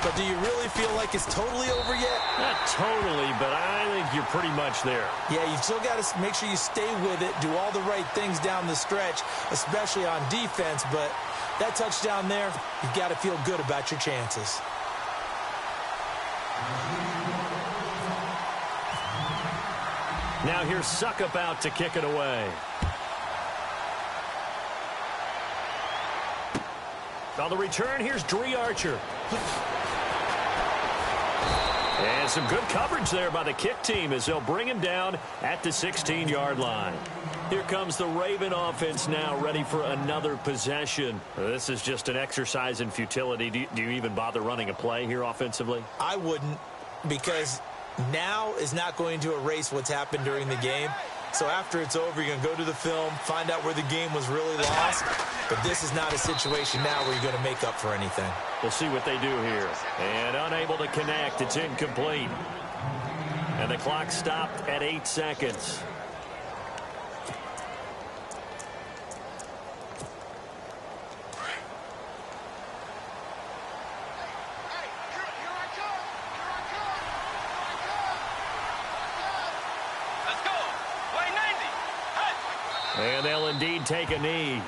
But do you really feel like it's totally over yet? Not totally, but I think you're pretty much there. Yeah, you still got to make sure you stay with it, do all the right things down the stretch, especially on defense. But that touchdown there, you've got to feel good about your chances. Now here's Suckup out to kick it away. On the return, here's Dree Archer. And some good coverage there by the kick team as they'll bring him down at the 16-yard line. Here comes the Raven offense now, ready for another possession. This is just an exercise in futility. Do you even bother running a play here offensively? I wouldn't, because now is not going to erase what's happened during the game. So after it's over, you're going to go to the film, find out where the game was really lost. But this is not a situation now where you're going to make up for anything. We'll see what they do here. And unable to connect. It's incomplete. And the clock stopped at 8 seconds. And they'll indeed take a knee.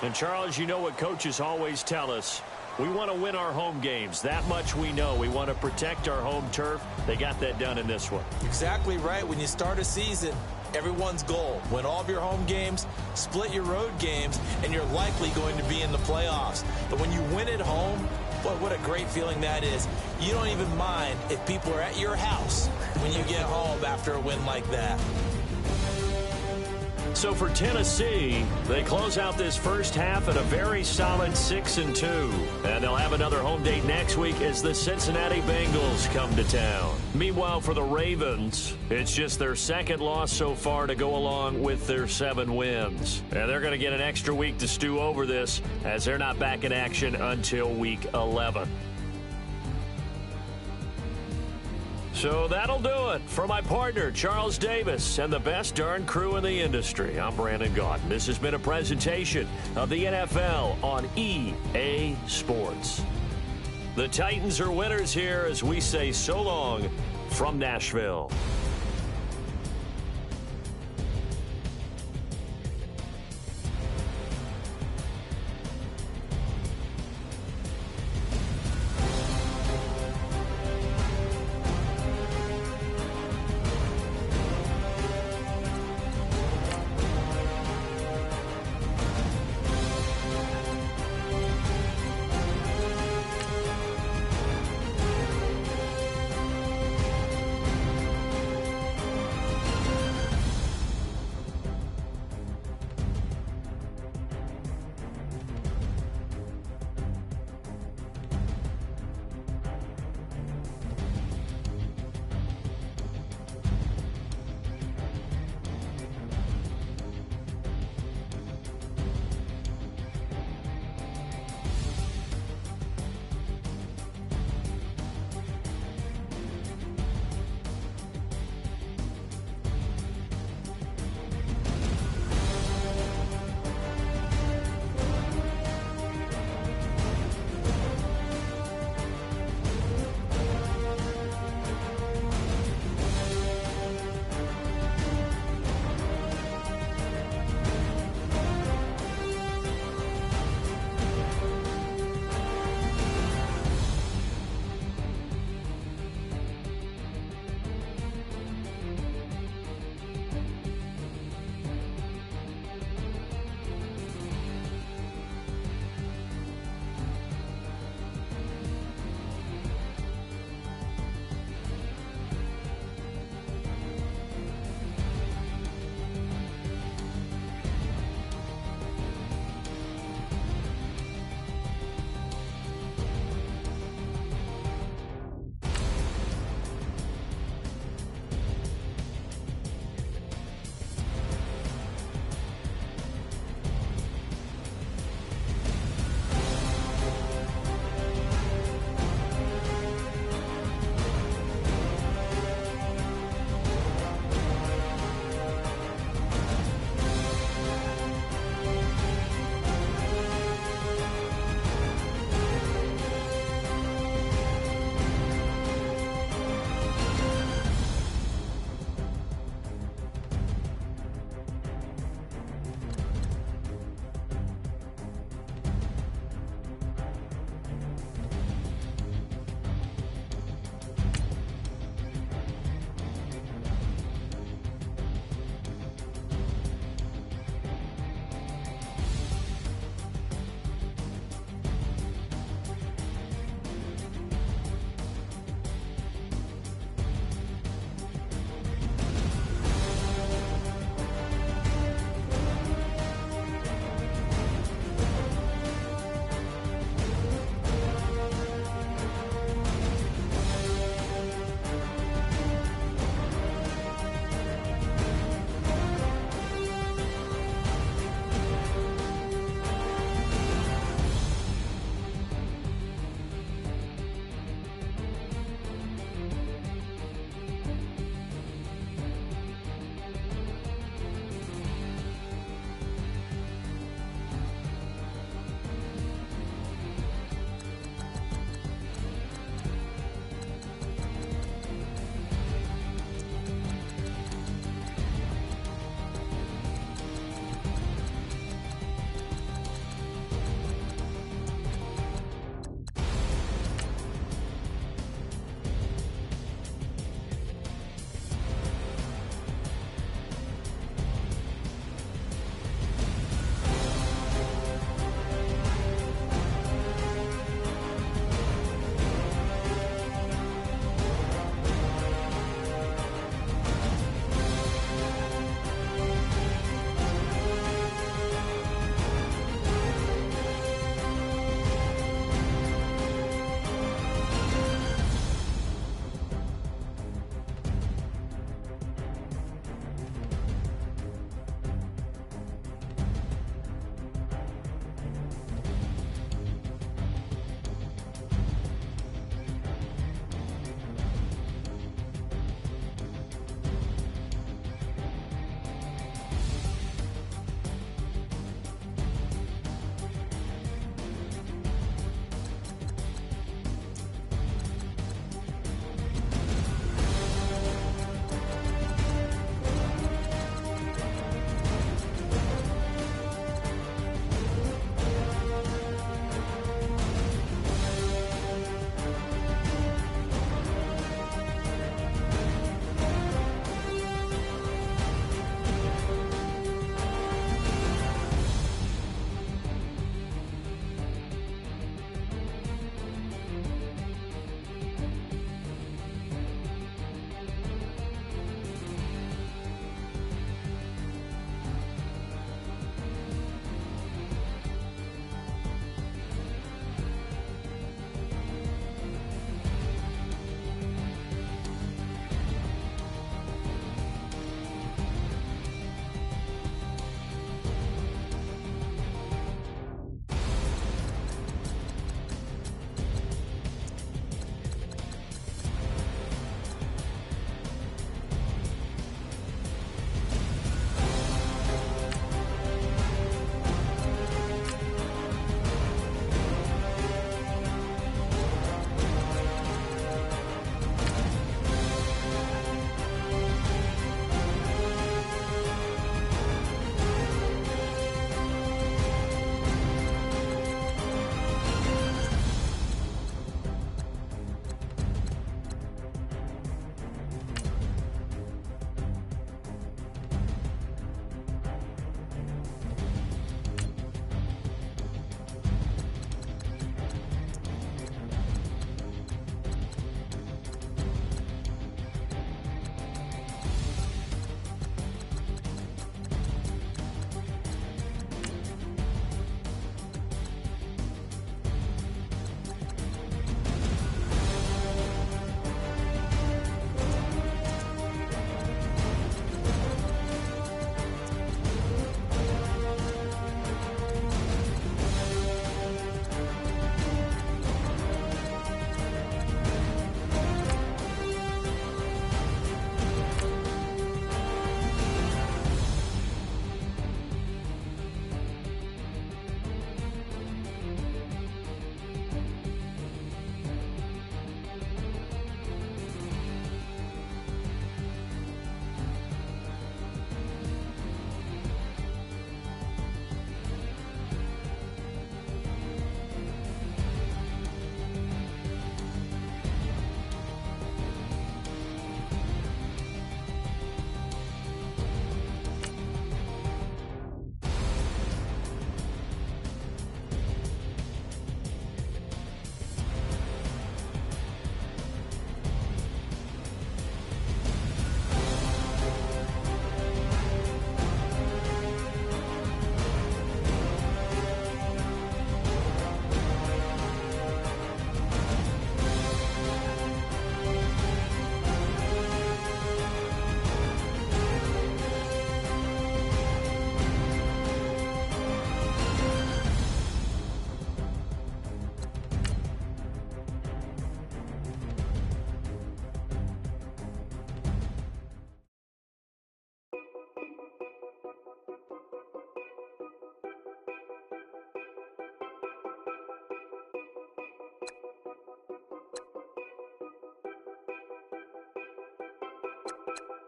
And, Charles, you know what coaches always tell us. We want to win our home games. That much we know. We want to protect our home turf. They got that done in this one. Exactly right. When you start a season, everyone's goal: win all of your home games, split your road games, and you're likely going to be in the playoffs. But when you win at home, boy, what a great feeling that is. You don't even mind if people are at your house when you get home after a win like that. So for Tennessee, they close out this first half at a very solid 6-2. And they'll have another home date next week as the Cincinnati Bengals come to town. Meanwhile, for the Ravens, it's just their second loss so far to go along with their 7 wins. And they're going to get an extra week to stew over this as they're not back in action until week 11. So that'll do it for my partner, Charles Davis, and the best darn crew in the industry. I'm Brandon Gaudin. This has been a presentation of the NFL on EA Sports. The Titans are winners here as we say so long from Nashville.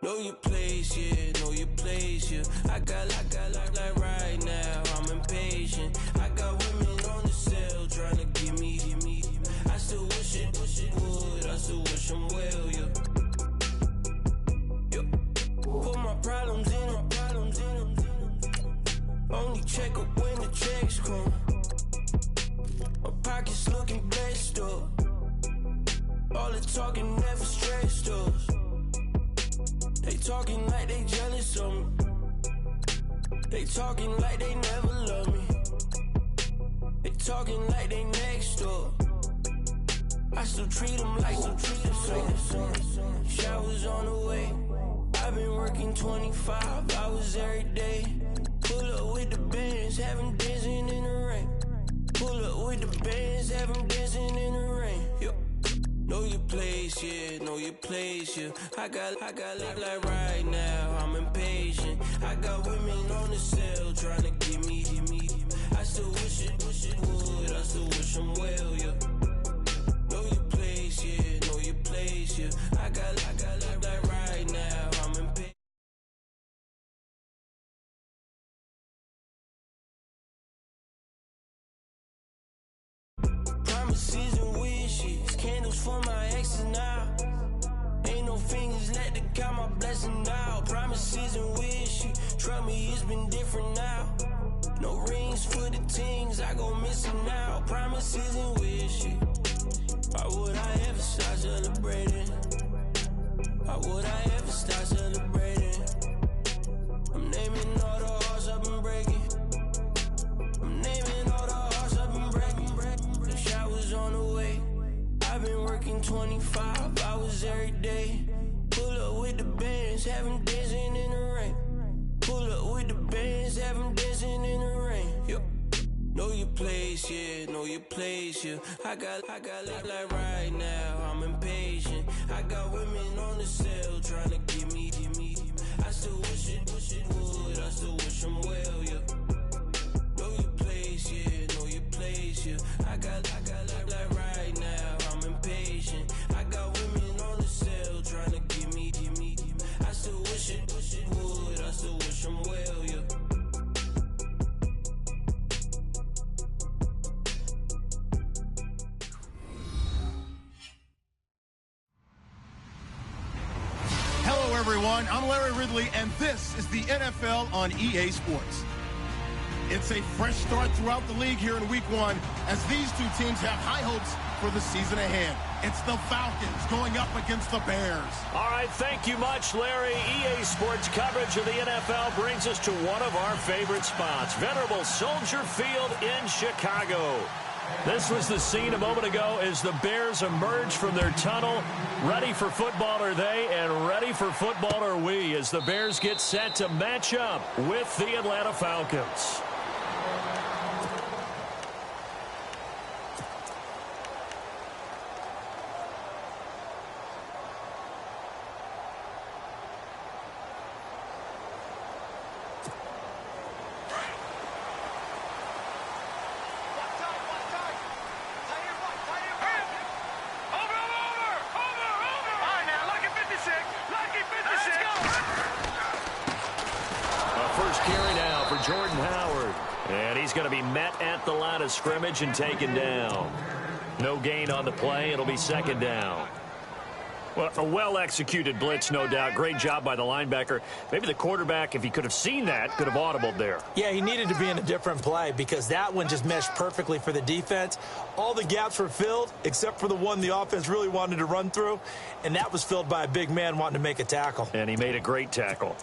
Know your place, yeah, know your place, yeah. I got like right now, I'm impatient. I got women on the cell trying to give me. I still wish it would, I still wish I'm well, yeah. Put my problems in them. Only check up when the checks come. My pockets looking blessed up. All the talking never stressed us. They talking like they jealous of me. They talking like they never love me. They talking like they next door. I still treat them like some showers on the way. I've been working 25 hours every day. Pull up with the bands, have them dancing in the rain. Pull up with the bands, have them dancing in the rain. Yo. Know your place, yeah, know your place, yeah. I got like right now, I'm impatient. I got women on the cell trying to give me. I still wish it would, I still wish I'm well, yeah. Know your place, yeah, know your place, yeah. I got like right now, I'm impatient. Promises and wishes, candles for my exes now. Ain't no fingers left to count my blessing now. Promises and wishes, trust me, it's been different now. No rings for the things I go missing now. Promises and wishes, why would I ever start celebrating? Why would I ever start celebrating? I'm naming all the hearts I've been breaking. I'm naming all the hearts I've been breaking. The showers on the way. I've been working 25 hours every day. Pull up with the bands, have them dancing in the rain. Pull up with the bands, have them dancing in the rain. Yo. Know your place, yeah, know your place, yeah. I got like right now, I'm impatient. I got women on the cell trying to give me. I still wish it would, I still wish I'm well, yeah. Know your place, yeah, know your place, yeah. I got like right now, I'm impatient. I got women on the cell trying to give me. I still wish it would, I still wish I'm well, yeah. Hello, everyone. I'm Larry Ridley, and this is the NFL on EA Sports. It's a fresh start throughout the league here in Week 1 as these two teams have high hopes for the season ahead. It's the Falcons going up against the Bears. All right, thank you much, Larry. EA Sports coverage of the NFL brings us to one of our favorite spots, venerable Soldier Field in Chicago. This was the scene a moment ago as the Bears emerged from their tunnel. Ready for football are they, and ready for football are we as the Bears get set to match up with the Atlanta Falcons. Going to be met at the line of scrimmage and taken down. No gain on the play. It'll be second down. Well, a well-executed blitz, no doubt. Great job by the linebacker. Maybe the quarterback, if he could have seen that, could have audibled there. Yeah, he needed to be in a different play because that one just meshed perfectly for the defense. All the gaps were filled except for the one the offense really wanted to run through, and that was filled by a big man wanting to make a tackle. And he made a great tackle.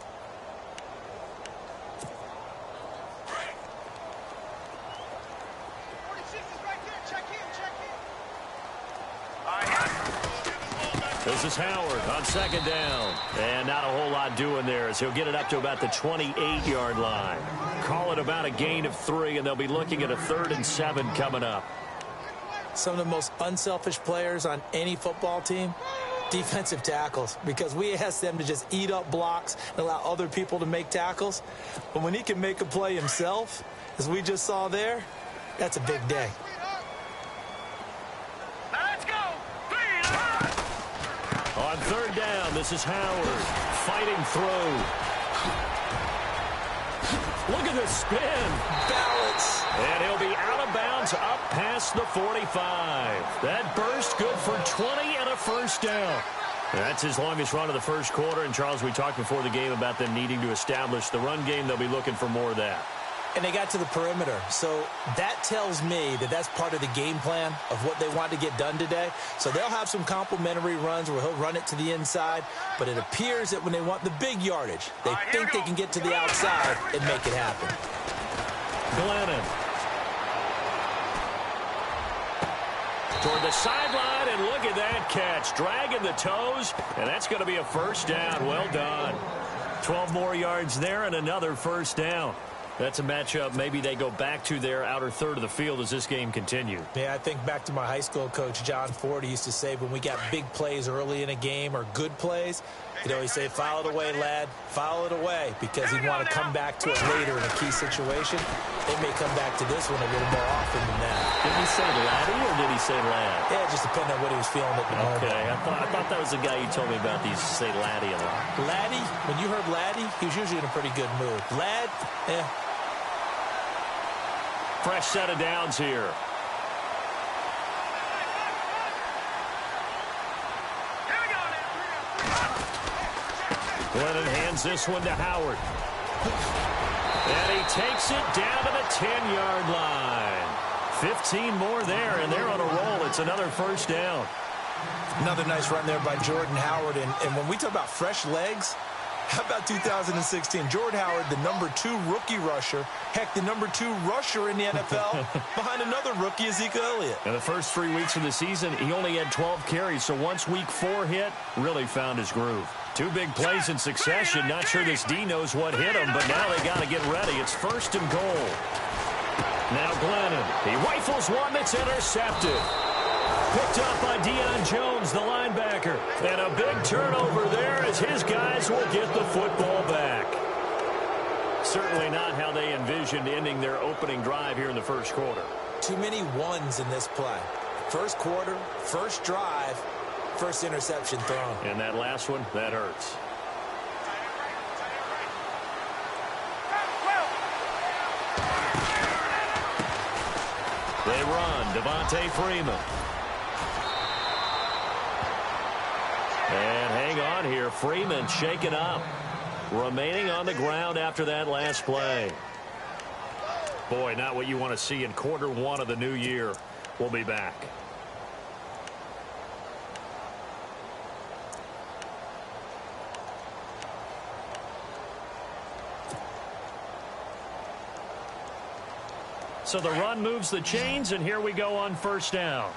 This is Howard on second down. And not a whole lot doing there as he'll get it up to about the 28-yard line. Call it about a gain of 3, and they'll be looking at a 3rd and 7 coming up. Some of the most unselfish players on any football team, defensive tackles, because we ask them to just eat up blocks and allow other people to make tackles. But when he can make a play himself, as we just saw there, that's a big day. On third down. This is Howard fighting through. Look at this spin. Balance. And he'll be out of bounds up past the 45. That burst good for 20 and a first down. That's his longest run of the first quarter. And, Charles, we talked before the game about them needing to establish the run game. They'll be looking for more of that. And they got to the perimeter. So that tells me that that's part of the game plan of what they want to get done today. So they'll have some complementary runs where he'll run it to the inside. But it appears that when they want the big yardage, they think they can get to the outside and make it happen. Glennon. Toward the sideline, and look at that catch. Dragging the toes, and that's going to be a first down. Well done. 12 more yards there and another first down. That's a matchup maybe they go back to their outer third of the field as this game continues. Yeah, I think back to my high school coach, John Ford. He used to say when we got big plays early in a game or good plays, he'd always say, file it away, lad, file it away, because he'd want to come back to it later in a key situation. They may come back to this one a little more often than that. Did he say laddie or did he say lad? Yeah, just depending on what he was feeling at the moment. Okay, I thought that was the guy you told me about. These say laddie a lot. Laddie, when you heard laddie, he was usually in a pretty good mood. Lad, eh. Fresh set of downs here. Glennon hands this one to Howard. And he takes it down to the 10-yard line. 15 more there, and they're on a roll. It's another first down. Another nice run there by Jordan Howard. And when we talk about fresh legs, how about 2016? Jordan Howard, the #2 rookie rusher. Heck, the #2 rusher in the NFL behind another rookie, Ezekiel Elliott. In the first 3 weeks of the season, he only had 12 carries. So once week 4 hit, really found his groove. 2 big plays in succession. Not sure this D knows what hit him, but now they got to get ready. It's 1st and goal. Now Glennon. He rifles one that's intercepted. Picked up by Deion Jones, the linebacker. And a big turnover there as his guys will get the football back. Certainly not how they envisioned ending their opening drive here in the first quarter. Too many ones in this play. First quarter, first drive, first interception thrown. And that last one, that hurts. They run. Devontae Freeman. And hang on here. Freeman shaken up. Remaining on the ground after that last play. Boy, not what you want to see in quarter 1 of the new year. We'll be back. So the run moves the chains, and here we go on first down.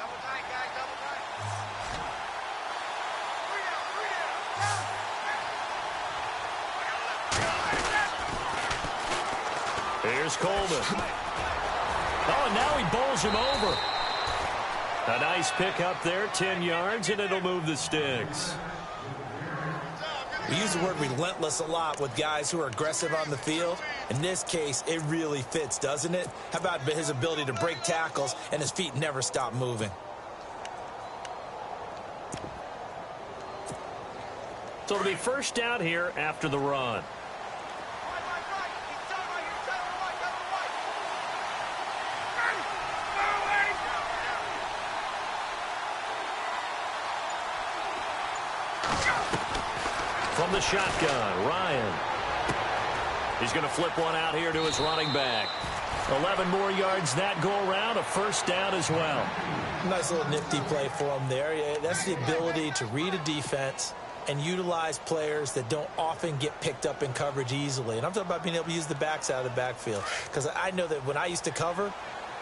Here's Coleman. Oh, and now he bowls him over. A nice pickup there, 10 yards, and it'll move the sticks. We use the word relentless a lot with guys who are aggressive on the field. In this case, it really fits, doesn't it? How about his ability to break tackles and his feet never stop moving? So it'll be first down here after the run. From the shotgun, Ryan. He's going to flip one out here to his running back. 11 more yards that go around, a first down as well. Nice little nifty play for him there. Yeah, that's the ability to read a defense and utilize players that don't often get picked up in coverage easily. And I'm talking about being able to use the backs out of the backfield. Because I know that when I used to cover,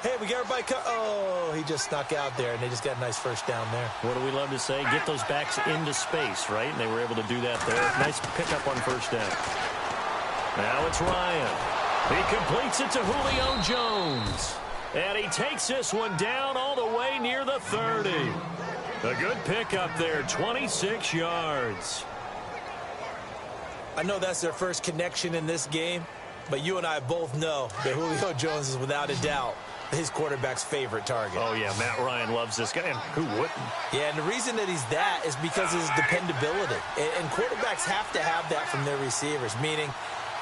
hey, we got everybody oh, he just snuck out there, and they just got a nice first down there. What do we love to say? Get those backs into space, right? And they were able to do that there. Nice pickup on first down. Now it's Ryan. He completes it to Julio Jones. And he takes this one down all the way near the 30. A good pickup there, 26 yards. I know that's their first connection in this game, but you and I both know that Julio Jones is without a doubt his quarterback's favorite target. Oh, yeah, Matt Ryan loves this guy, and who wouldn't? Yeah, and the reason that he's that is because of his dependability. And quarterbacks have to have that from their receivers, meaning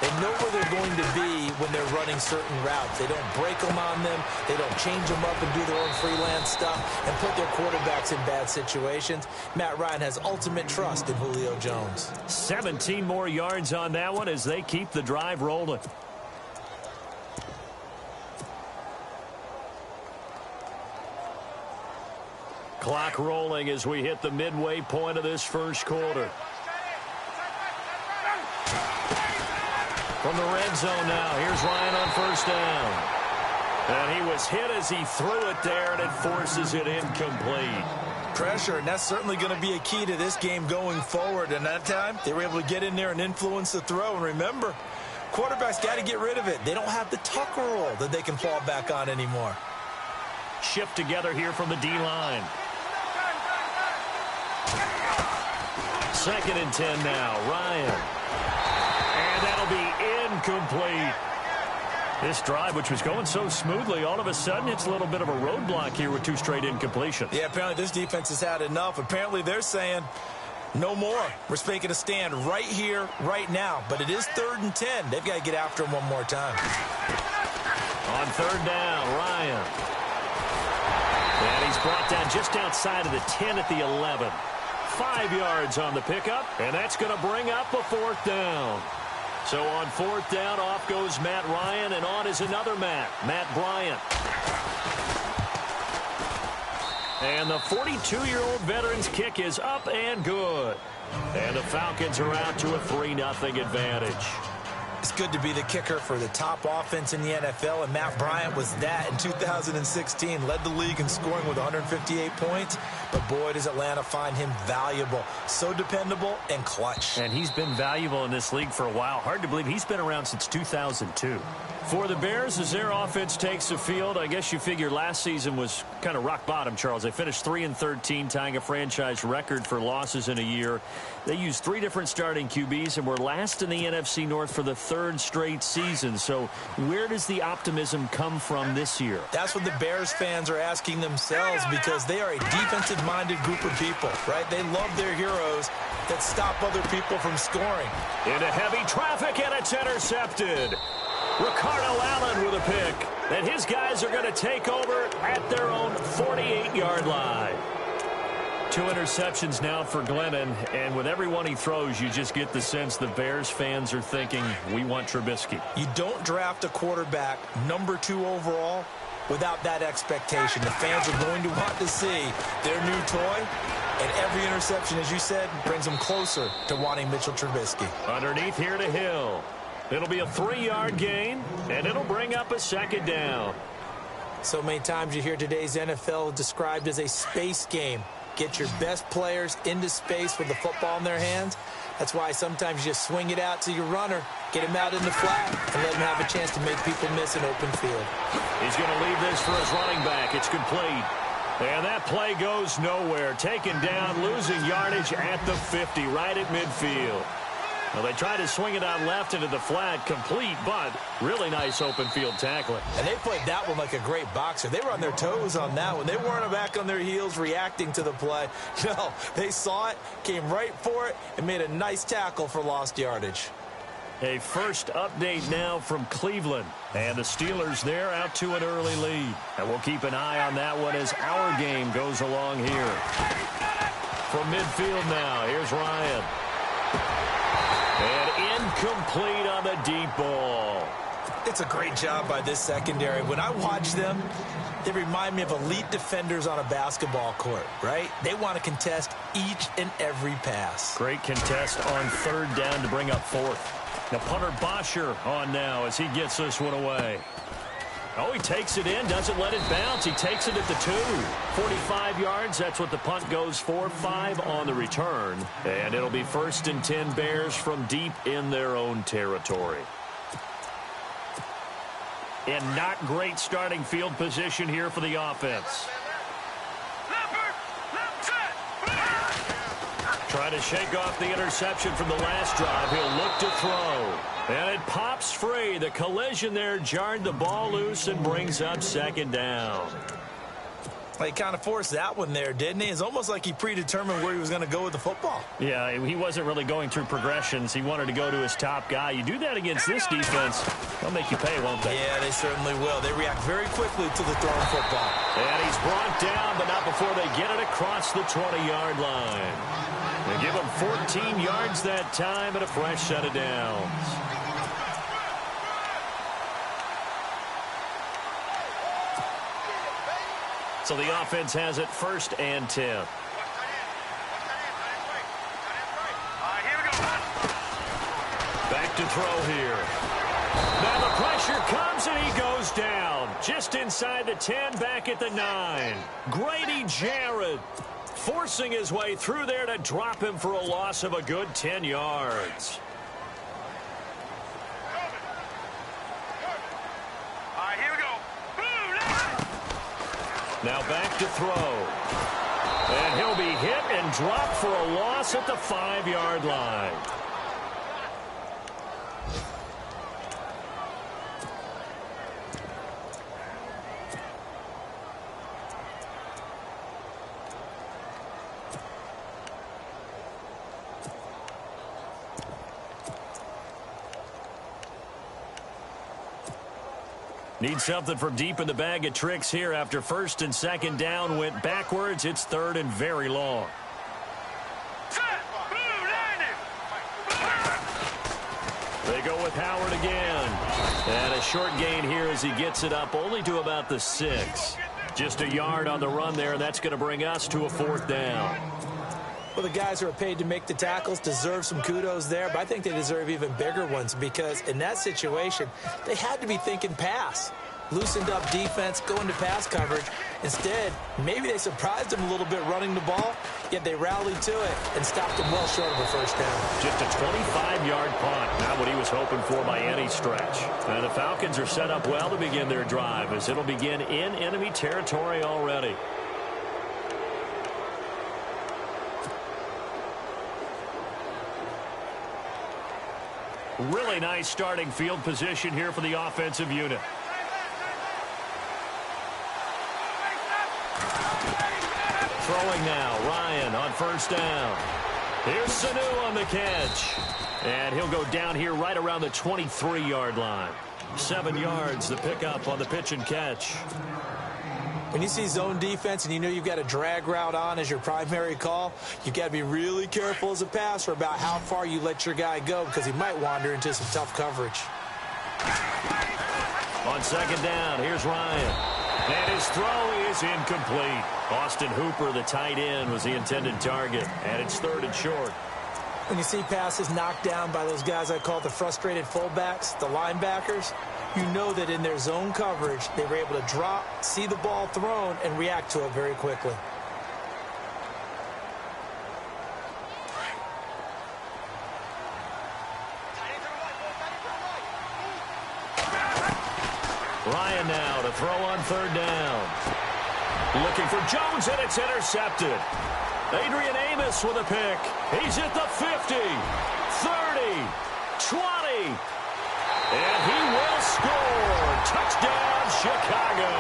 they know where they're going to be when they're running certain routes. They don't break them on them. They don't change them up and do their own freelance stuff and put their quarterbacks in bad situations. Matt Ryan has ultimate trust in Julio Jones. 17 more yards on that one as they keep the drive rolling. Clock rolling as we hit the midway point of this first quarter. From the red zone now, here's Ryan on first down. And he was hit as he threw it there, and it forces it incomplete. Pressure, and that's certainly going to be a key to this game going forward. And that time, they were able to get in there and influence the throw. And remember, quarterbacks got to get rid of it. They don't have the tucker roll that they can fall back on anymore. Shift together here from the D-line. 2nd and 10 now, Ryan. And that'll be incomplete. This drive, which was going so smoothly, all of a sudden it's a little bit of a roadblock here with 2 straight incompletions. Yeah, apparently this defense has had enough. Apparently they're saying no more. We're making a stand right here, right now. But it is 3rd and 10. They've got to get after him one more time. On 3rd down, Ryan. And he's brought down just outside of the 10 at the 11. 5 yards on the pickup, and that's going to bring up a 4th down. So on 4th down, off goes Matt Ryan, and on is another Matt Bryant. And the 42-year-old veteran's kick is up and good. And the Falcons are out to a 3-0 advantage. It's good to be the kicker for the top offense in the NFL, and Matt Bryant was that in 2016. Led the league in scoring with 158 points, but boy, does Atlanta find him valuable. So dependable and clutch. And he's been valuable in this league for a while. Hard to believe he's been around since 2002. For the Bears, as their offense takes the field, I guess you figure last season was kind of rock bottom, Charles. They finished 3-13, tying a franchise record for losses in a year. They used 3 different starting QBs and were last in the NFC North for the 3rd straight season. So where does the optimism come from this year? That's what the Bears fans are asking themselves, because they are a defensive-minded group of people, right? They love their heroes that stop other people from scoring. Into heavy traffic, and it's intercepted. Ricardo Allen with a pick. And his guys are going to take over at their own 48-yard line. 2 interceptions now for Glennon, and with every one he throws, you just get the sense the Bears fans are thinking, we want Trubisky. You don't draft a quarterback number 2 overall without that expectation. The fans are going to want to see their new toy, and every interception, as you said, brings them closer to wanting Mitchell Trubisky. Underneath here to Hill. It'll be a 3-yard gain, and it'll bring up a 2nd down. So many times you hear today's NFL described as a space game. Get your best players into space with the football in their hands. That's why sometimes you just swing it out to your runner, get him out in the flat, and let him have a chance to make people miss an open field. He's going to leave this for his running back. It's complete. And that play goes nowhere. Taken down, losing yardage at the 50, right at midfield. Well, they tried to swing it out left into the flat, complete, but really nice open field tackling. And they played that one like a great boxer. They were on their toes on that one. They weren't back on their heels reacting to the play. No, they saw it, came right for it, and made a nice tackle for lost yardage. A first update now from Cleveland. And the Steelers there out to an early lead. And we'll keep an eye on that one as our game goes along here. From midfield now, here's Ryan. And incomplete on the deep ball. It's a great job by this secondary. When I watch them, they remind me of elite defenders on a basketball court, right? They want to contest each and every pass. Great contest on 3rd down to bring up 4th. Now punter Bosher on now as he gets this one away. Oh, he takes it in, doesn't let it bounce. He takes it at the 2. 45 yards, that's what the punt goes for. 5 on the return. And it'll be 1st and 10 Bears from deep in their own territory. And not great starting field position here for the offense. Trying to shake off the interception from the last drive. He'll look to throw. And it pops free. The collision there jarred the ball loose and brings up second down. He kind of forced that one there, didn't he? It's almost like he predetermined where he was going to go with the football. Yeah, he wasn't really going through progressions. He wanted to go to his top guy. You do that against this defense, they'll make you pay, won't they? Yeah, they certainly will. They react very quickly to the thrown football. And he's brought down, but not before they get it across the 20-yard line. They give him 14 yards that time and a fresh set of downs. So the offense has it 1st and 10. Back to throw here. Now the pressure comes and he goes down. Just inside the 10, back at the 9. Grady Jarrett forcing his way through there to drop him for a loss of a good 10 yards. Now back to throw. And he'll be hit and dropped for a loss at the 5-yard line. Need something from deep in the bag of tricks here after 1st and 2nd down went backwards. It's 3rd and very long. They go with Howard again. And a short gain here as he gets it up only to about the 6. Just a yard on the run there. That's going to bring us to a 4th down. Well, the guys who are paid to make the tackles deserve some kudos there, but I think they deserve even bigger ones because in that situation, they had to be thinking pass. Loosened up defense, going to pass coverage. Instead, maybe they surprised him a little bit running the ball, yet they rallied to it and stopped him well short of a 1st down. Just a 25-yard punt, not what he was hoping for by any stretch. And the Falcons are set up well to begin their drive as it'll begin in enemy territory already. Really nice starting field position here for the offensive unit. Throwing now, Ryan on 1st down. Here's Sanu on the catch. And he'll go down here right around the 23-yard line. 7 yards, the pickup on the pitch and catch. When you see zone defense and you know you've got a drag route on as your primary call, you've got to be really careful as a passer about how far you let your guy go because he might wander into some tough coverage. On 2nd down, here's Ryan. And his throw is incomplete. Austin Hooper, the tight end, was the intended target. And it's 3rd and short. When you see passes knocked down by those guys I call the frustrated fullbacks, the linebackers, you know that in their zone coverage, they were able to drop, see the ball thrown, and react to it very quickly. Ryan now to throw on 3rd down. Looking for Jones, and it's intercepted. Adrian Amos with a pick. He's at the 50, 30, 20. And he will score. Touchdown, Chicago.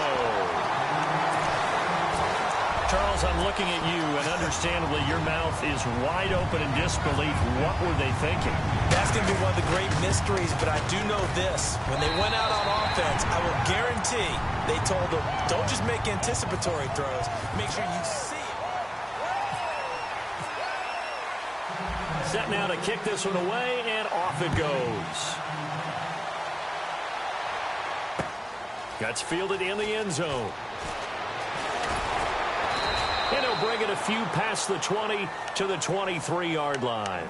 Charles, I'm looking at you, and understandably, your mouth is wide open in disbelief. What were they thinking? That's going to be one of the great mysteries, but I do know this. When they went out on offense, I will guarantee they told them, don't just make anticipatory throws. Make sure you see it. Set now to kick this one away, and off it goes. Gets fielded in the end zone. And he'll bring it a few past the 20 to the 23-yard line.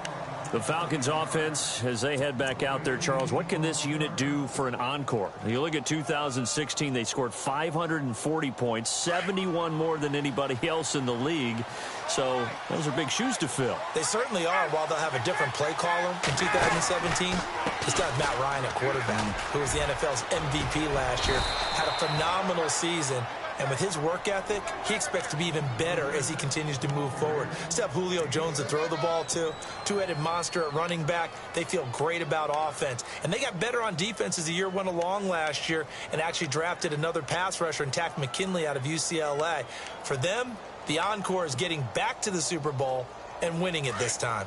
The Falcons offense, as they head back out there, Charles, what can this unit do for an encore? You look at 2016, they scored 540 points, 71 more than anybody else in the league. So those are big shoes to fill. They certainly are. While they'll have a different play caller in 2017, they still have Matt Ryan at quarterback, who was the NFL's MVP last year, had a phenomenal season. And with his work ethic, he expects to be even better as he continues to move forward. Still have Julio Jones to throw the ball to. Two-headed monster at running back. They feel great about offense. And they got better on defense as the year went along last year and actually drafted another pass rusher and Takk McKinley out of UCLA. For them, the encore is getting back to the Super Bowl and winning it this time.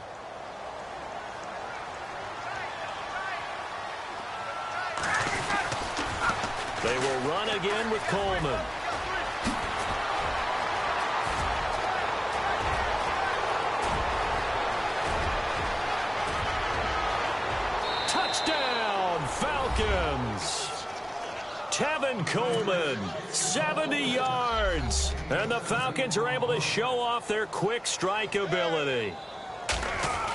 They will run again with Coleman. Touchdown, Falcons. Tevin Coleman, 70 yards. And the Falcons are able to show off their quick strike ability.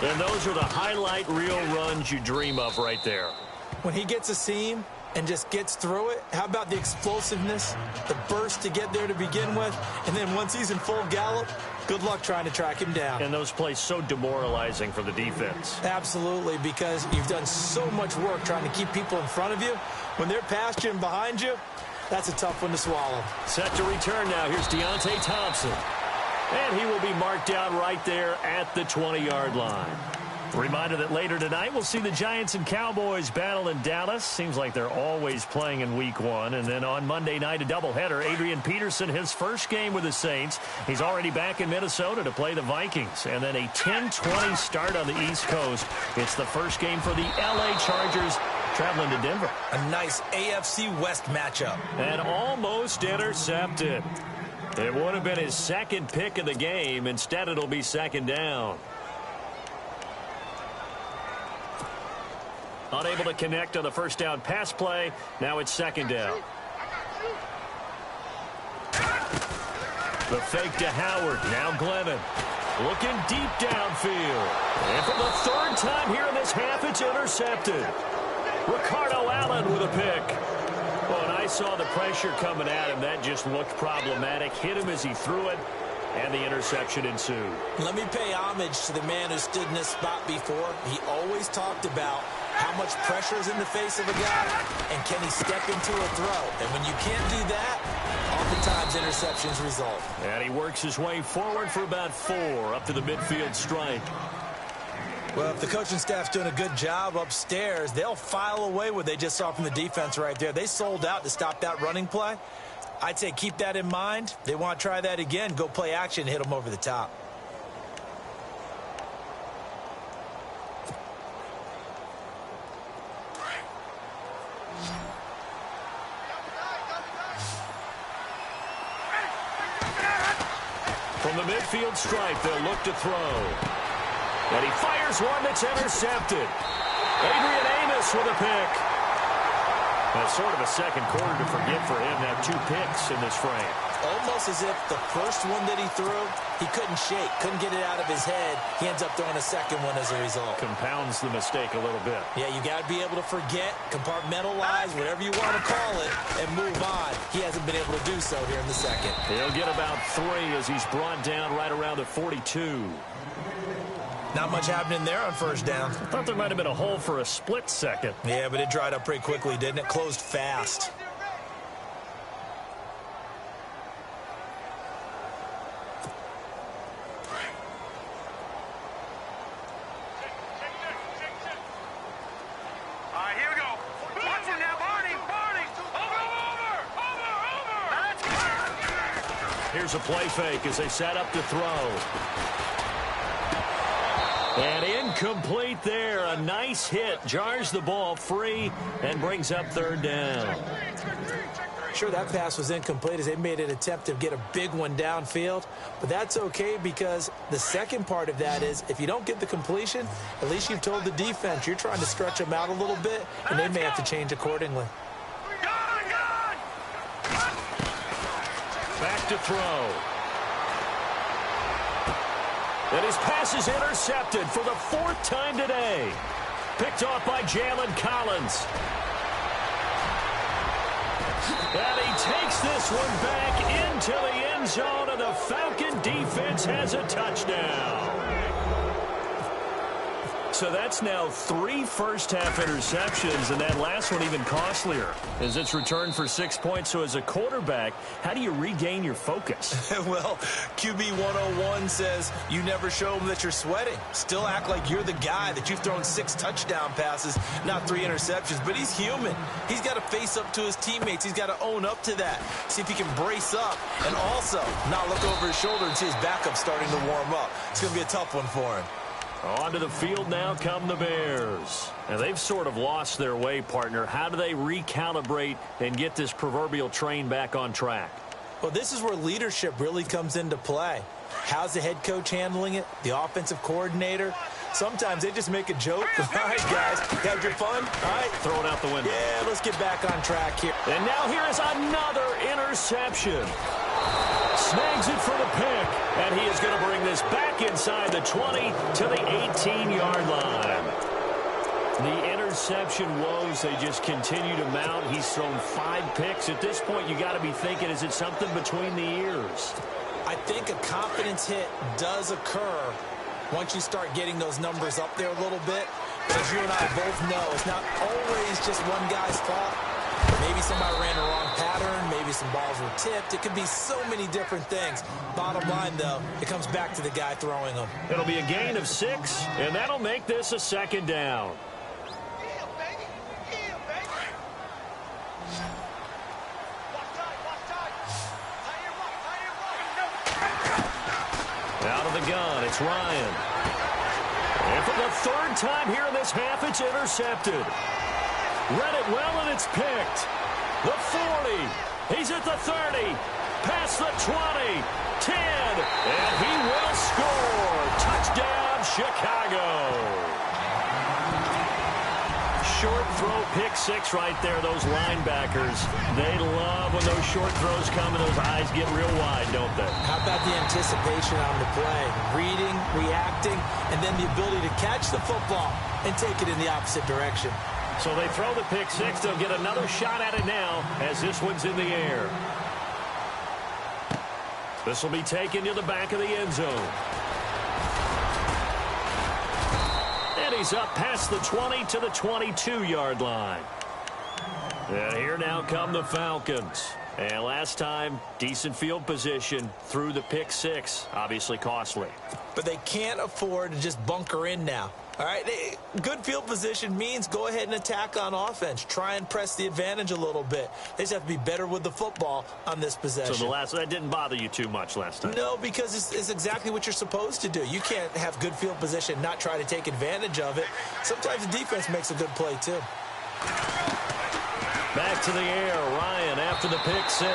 And those are the highlight reel runs you dream of right there. When he gets a seam and just gets through it, how about the explosiveness, the burst to get there to begin with, and then once he's in full gallop, good luck trying to track him down. And those plays so demoralizing for the defense. Absolutely, because you've done so much work trying to keep people in front of you. When they're past you and behind you, that's a tough one to swallow. Set to return now. Here's Deontay Thompson. And he will be marked down right there at the 20-yard line. Reminder that later tonight we'll see the Giants and Cowboys battle in Dallas. Seems like they're always playing in week one. And then on Monday night, a doubleheader. Adrian Peterson, his first game with the Saints. He's already back in Minnesota to play the Vikings. And then a 10-20 start on the East Coast. It's the first game for the L.A. Chargers traveling to Denver. A nice AFC West matchup. And almost intercepted. It would have been his second pick of the game. Instead, it'll be second down. Unable to connect on the first down pass play. Now it's second down. The fake to Howard. Now Glennon. Looking deep downfield. And for the third time here in this half, it's intercepted. Ricardo Allen with a pick. Oh, and I saw the pressure coming at him. That just looked problematic. Hit him as he threw it, and the interception ensued. Let me pay homage to the man who stood in this spot before. He always talked about how much pressure is in the face of a guy, and can he step into a throw? And when you can't do that, oftentimes interceptions result. And he works his way forward for about 4 up to the midfield stripe. Well, if the coaching staff's doing a good job upstairs, they'll file away what they just saw from the defense right there. They sold out to stop that running play. I'd say keep that in mind. They want to try that again. Go play action and hit them over the top. From the midfield stripe, they'll look to throw. And he fires one that's intercepted. Adrian Amos with a pick. That's sort of a second quarter to forget for him. Now 2 picks in this frame. Almost as if the first one that he threw, he couldn't shake, couldn't get it out of his head. He ends up throwing a second one as a result. Compounds the mistake a little bit. Yeah, you got to be able to forget, compartmentalize, whatever you want to call it, and move on. He hasn't been able to do so here in the second. He'll get about 3 as he's brought down right around the 42. Not much happening there on first down. I thought there might have been a hole for a split second. Yeah, but it dried up pretty quickly, didn't it? Closed fast. Here we go. Watch it now, Barney. Over. Here's a play fake as they set up to throw. And incomplete there. A nice hit. Jars the ball free and brings up third down. Sure, that pass was incomplete as they made an attempt to get a big one downfield. But that's okay because the second part of that is if you don't get the completion, at least you've told the defense you're trying to stretch them out a little bit, and they may have to change accordingly. Back to throw. And his pass is intercepted for the 4th time today. Picked off by Jalen Collins. And he takes this one back into the end zone, and the Falcon defense has a touchdown. So that's now 3 first-half interceptions, and that last one even costlier as it's returned for 6 points. So as a quarterback, how do you regain your focus? Well, QB 101 says you never show them that you're sweating. Still act like you're the guy, that you've thrown 6 touchdown passes, not 3 interceptions. But he's human. He's got to face up to his teammates. He's got to own up to that. See if he can brace up and also not look over his shoulder and see his backup starting to warm up. It's going to be a tough one for him. Onto the field now come the Bears. And they've sort of lost their way, partner. How do they recalibrate and get this proverbial train back on track? Well, this is where leadership really comes into play. How's the head coach handling it? The offensive coordinator? Sometimes they just make a joke. All right, guys, you had your fun? All right. Throw it out the window. Yeah, let's get back on track here. And now here is another interception. Snags it for the pick, and he is going to bring this back inside the 20 to the 18-yard line. The interception woes, they just continue to mount. He's thrown 5 picks. At this point, you got to be thinking, is it something between the ears? I think a confidence hit does occur once you start getting those numbers up there a little bit. But as you and I both know, it's not always just one guy's fault. Maybe somebody ran the wrong pattern. Maybe some balls were tipped. It could be so many different things. Bottom line, though, it comes back to the guy throwing them. It'll be a gain of 6, and that'll make this a 2nd down. Out of the gun, it's Ryan. And for the 3rd time here in this half, it's intercepted. Read it well, and it's picked. The 40. He's at the 30. Past the 20. 10. And he will score. Touchdown, Chicago. Short throw, pick 6 right there. Those linebackers, they love when those short throws come and those eyes get real wide, don't they? How about the anticipation on the play? Reading, reacting, and then the ability to catch the football and take it in the opposite direction. So they throw the pick 6. They'll get another shot at it now as this one's in the air. This will be taken to the back of the end zone. And he's up past the 20 to the 22-yard line. And here now come the Falcons. And last time, decent field position through the pick 6. Obviously costly. But they can't afford to just bunker in now. All right, good field position means go ahead and attack on offense. Try and press the advantage a little bit. They just have to be better with the football on this possession. So that didn't bother you too much last time? No, because it's exactly what you're supposed to do. You can't have good field position and not try to take advantage of it. Sometimes the defense makes a good play, too. Back to the air, Ryan after the pick 6.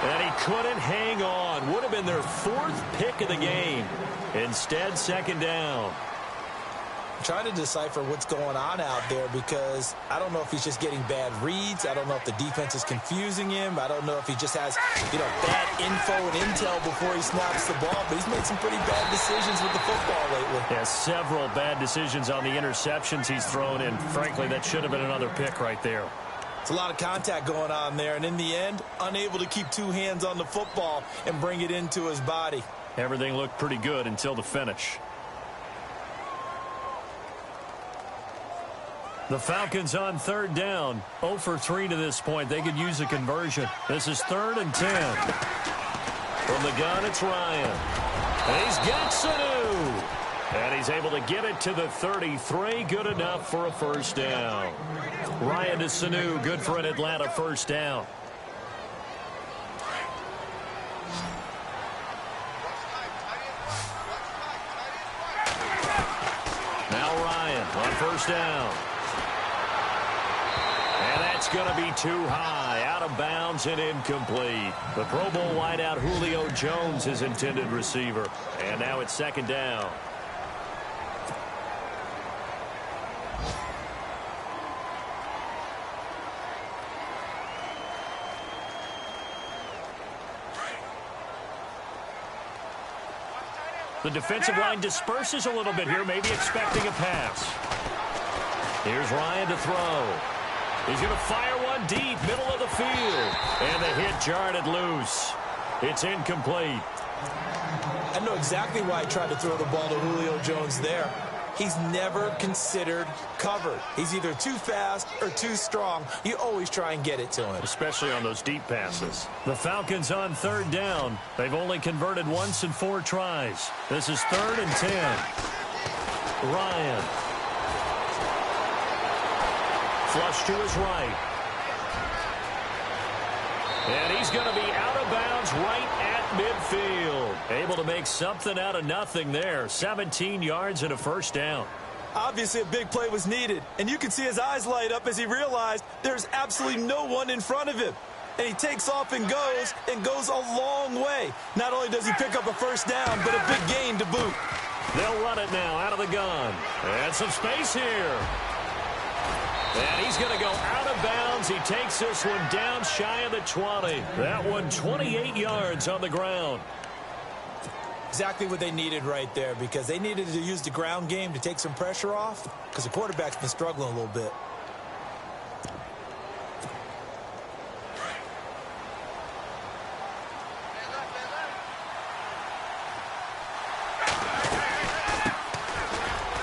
And he couldn't hang on. Would have been their 4th pick of the game. Instead, 2nd down. I'm trying to decipher what's going on out there because I don't know if he's just getting bad reads. I don't know if the defense is confusing him. I don't know if he just has, bad info and intel before he snaps the ball. But he's made some pretty bad decisions with the football lately. Yeah, several bad decisions on the interceptions he's thrown, and frankly, that should have been another pick right there. It's a lot of contact going on there, and in the end, unable to keep 2 hands on the football and bring it into his body. Everything looked pretty good until the finish. The Falcons on 3rd down. 0 for 3 to this point. They could use a conversion. This is 3rd and 10. From the gun, it's Ryan. And he's got Sanu. And he's able to get it to the 33. Good enough for a 1st down. Ryan to Sanu. Good for an Atlanta 1st down. Now Ryan on 1st down. And that's going to be too high, out of bounds and incomplete. The Pro Bowl wideout Julio Jones, his intended receiver. And now it's 2nd down. The defensive line disperses a little bit here, maybe expecting a pass. Here's Ryan to throw. He's going to fire one deep, middle of the field. And the hit jarred it loose. It's incomplete. I know exactly why I tried to throw the ball to Julio Jones there. he's never considered covered. He's either too fast or too strong. You always try and get it to him. Especially on those deep passes. The Falcons on third down. They've only converted once in 4 tries. This is 3rd and 10. Ryan. Flush to his right. And he's going to be out of bounds right at midfield. Able to make something out of nothing there. 17 yards and a first down. Obviously, a big play was needed, and you can see his eyes light up as he realized there's absolutely no one in front of him. And he takes off and goes a long way. Not only does he pick up a first down, but a big gain to boot. They'll run it now out of the gun. And some space here. And he's going to go out of bounds. He takes this one down shy of the 20. That one 28 yards on the ground. Exactly what they needed right there, because they needed to use the ground game to take some pressure off, because the quarterback's been struggling a little bit.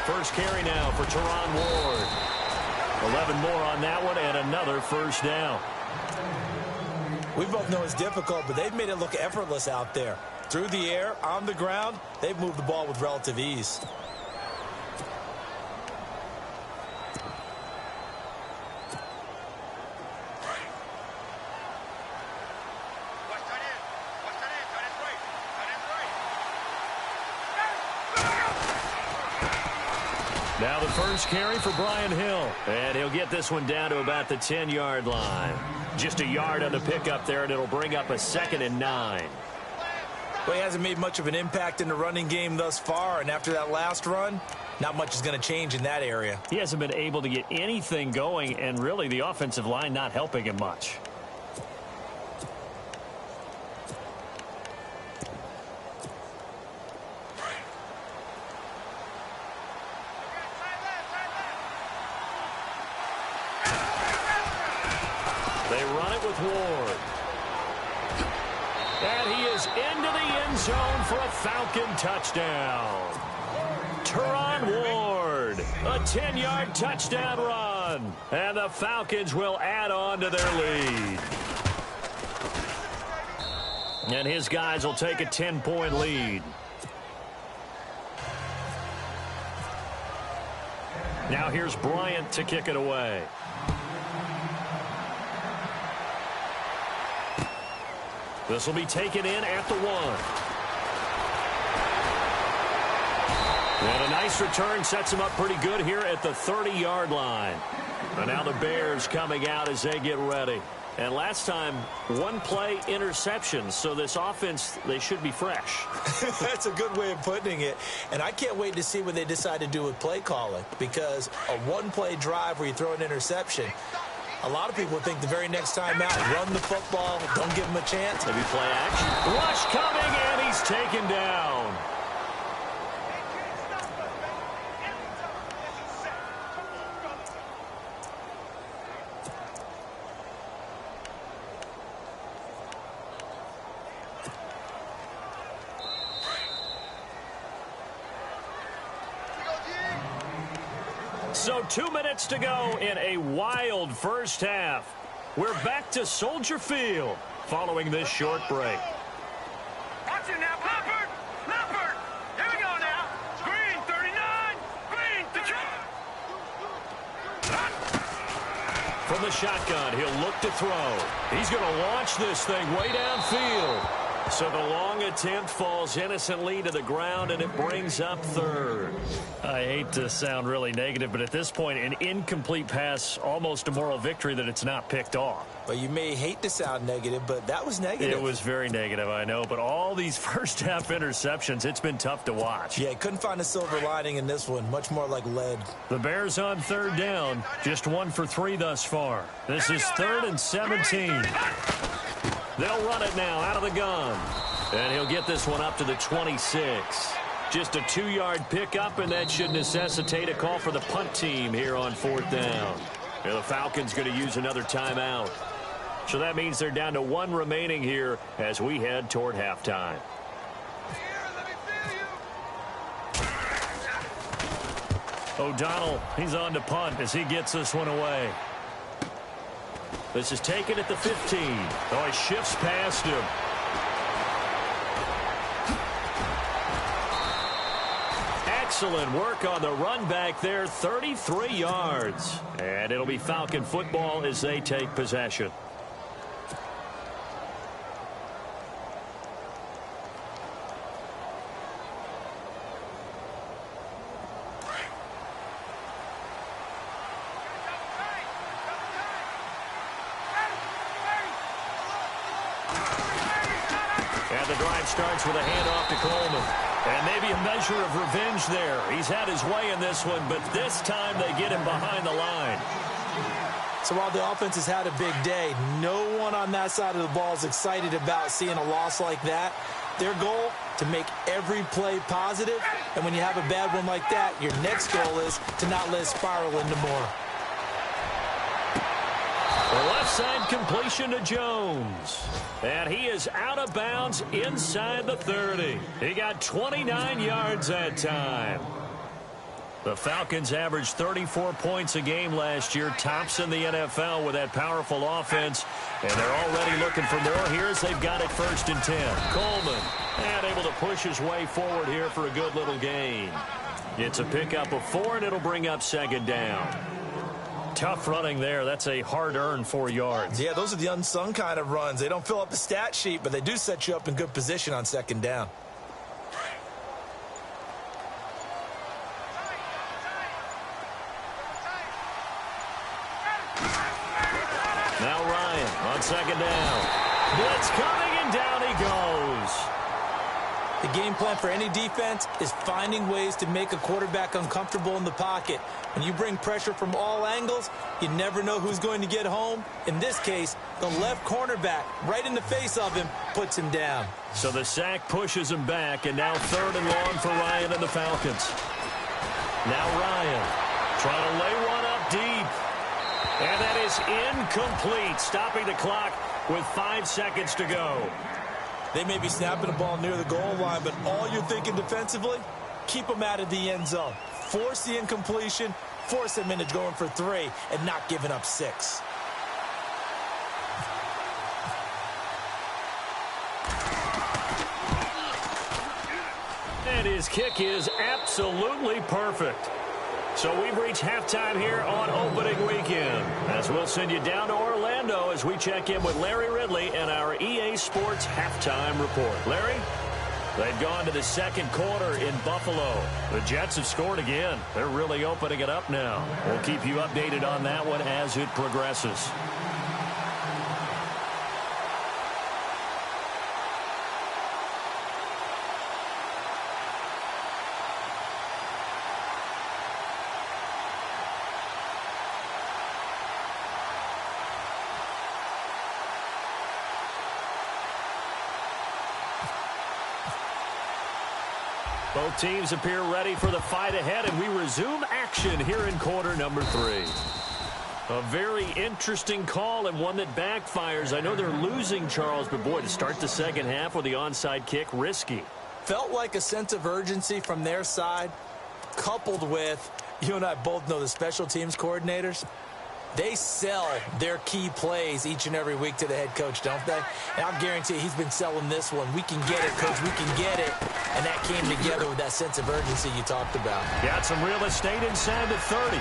First carry now for Teron Ward. 11 more on that one and another first down. We both know it's difficult, but they've made it look effortless out there. Through the air, on the ground, they've moved the ball with relative ease. Now the first carry for Brian Hill. And he'll get this one down to about the 10-yard line. Just a yard on the pickup there, and it'll bring up a 2nd and 9. Well, he hasn't made much of an impact in the running game thus far, and after that last run, not much is going to change in that area. He hasn't been able to get anything going, and really the offensive line not helping him much. They run it with Ward. And he is into the end zone for a Falcon touchdown. Teron Ward, a 10-yard touchdown run. And the Falcons will add on to their lead. And his guys will take a 10-point lead. Now here's Bryant to kick it away. This will be taken in at the 1. And a nice return sets him up pretty good here at the 30-yard line. And now the Bears coming out as they get ready. And last time, 1-play interception. So this offense, they should be fresh. That's a good way of putting it. And I can't wait to see what they decide to do with play calling. Because a 1-play drive where you throw an interception, a lot of people think the very next time out, run the football, don't give him a chance. Maybe play action. Rush coming, and he's taken down. So 2 minutes to go in a wild first half. We're back to Soldier Field following this short break. Watch it now, Leopard! Leopard! Here we go now. Green, 39. Green, From the shotgun, he'll look to throw. He's going to launch this thing way downfield. So the long attempt falls innocently to the ground, and it brings up 3rd. I hate to sound really negative, but at this point, an incomplete pass, almost a moral victory that it's not picked off. Well, you may hate to sound negative, but that was negative. It was very negative, I know, but all these first-half interceptions, it's been tough to watch. Yeah, couldn't find a silver lining in this one. Much more like lead. The Bears on 3rd down, just 1 for 3 thus far. This is 3rd and 17. They'll run it now out of the gun. And he'll get this one up to the 26. Just a 2-yard pickup, and that should necessitate a call for the punt team here on 4th down. And the Falcons going to use another timeout. So that means they're down to 1 remaining here as we head toward halftime. O'Donnell, he's on to punt as he gets this one away. This is taken at the 15. Oh, he shifts past him. Excellent work on the run back there, 33 yards. And it'll be Falcon football as they take possession. And the drive starts with a handoff to Coleman. And maybe a measure of revenge there. He's had his way in this one, but this time they get him behind the line. So while the offense has had a big day, no one on that side of the ball is excited about seeing a loss like that. Their goal, to make every play positive. And when you have a bad one like that, your next goal is to not let it spiral into more. The left side completion to Jones. And he is out of bounds inside the 30. He got 29 yards that time. The Falcons averaged 34 points a game last year, tops in the NFL with that powerful offense. And they're already looking for more here as they've got it 1st and 10. Coleman, and able to push his way forward here for a good little gain. It's a pickup of 4, and it'll bring up 2nd down. Tough running there. That's a hard-earned 4 yards. Yeah, those are the unsung kind of runs. They don't fill up the stat sheet, but they do set you up in good position on 2nd down. Now Ryan on 2nd down. Blitz coming, and down he goes. The game plan for any defense is finding ways to make a quarterback uncomfortable in the pocket. When you bring pressure from all angles, you never know who's going to get home. In this case, the left cornerback, right in the face of him, puts him down. So the sack pushes him back, and now 3rd and long for Ryan and the Falcons. Now Ryan trying to lay one up deep. And that is incomplete, stopping the clock with 5 seconds to go. They may be snapping the ball near the goal line, but all you're thinking defensively, keep them out of the end zone. Force the incompletion, force them into going for 3, and not giving up 6. And his kick is absolutely perfect. So we've reached halftime here on opening weekend, as we'll send you down to Orlando as we check in with Larry Ridley and our EA Sports halftime report. Larry, they've gone to the 2nd quarter in Buffalo. The Jets have scored again. They're really opening it up now. We'll keep you updated on that one as it progresses. Both teams appear ready for the fight ahead, and we resume action here in quarter number 3. A very interesting call and one that backfires. I know they're losing, Charles, but boy, to start the 2nd half with the onside kick, risky. Felt like a sense of urgency from their side, coupled with, you and I both know the special teams coordinators. They sell their key plays each and every week to the head coach, don't they? And I'll guarantee you he's been selling this one. We can get it, coach. We can get it. And that came together with that sense of urgency you talked about. Got some real estate inside the 30.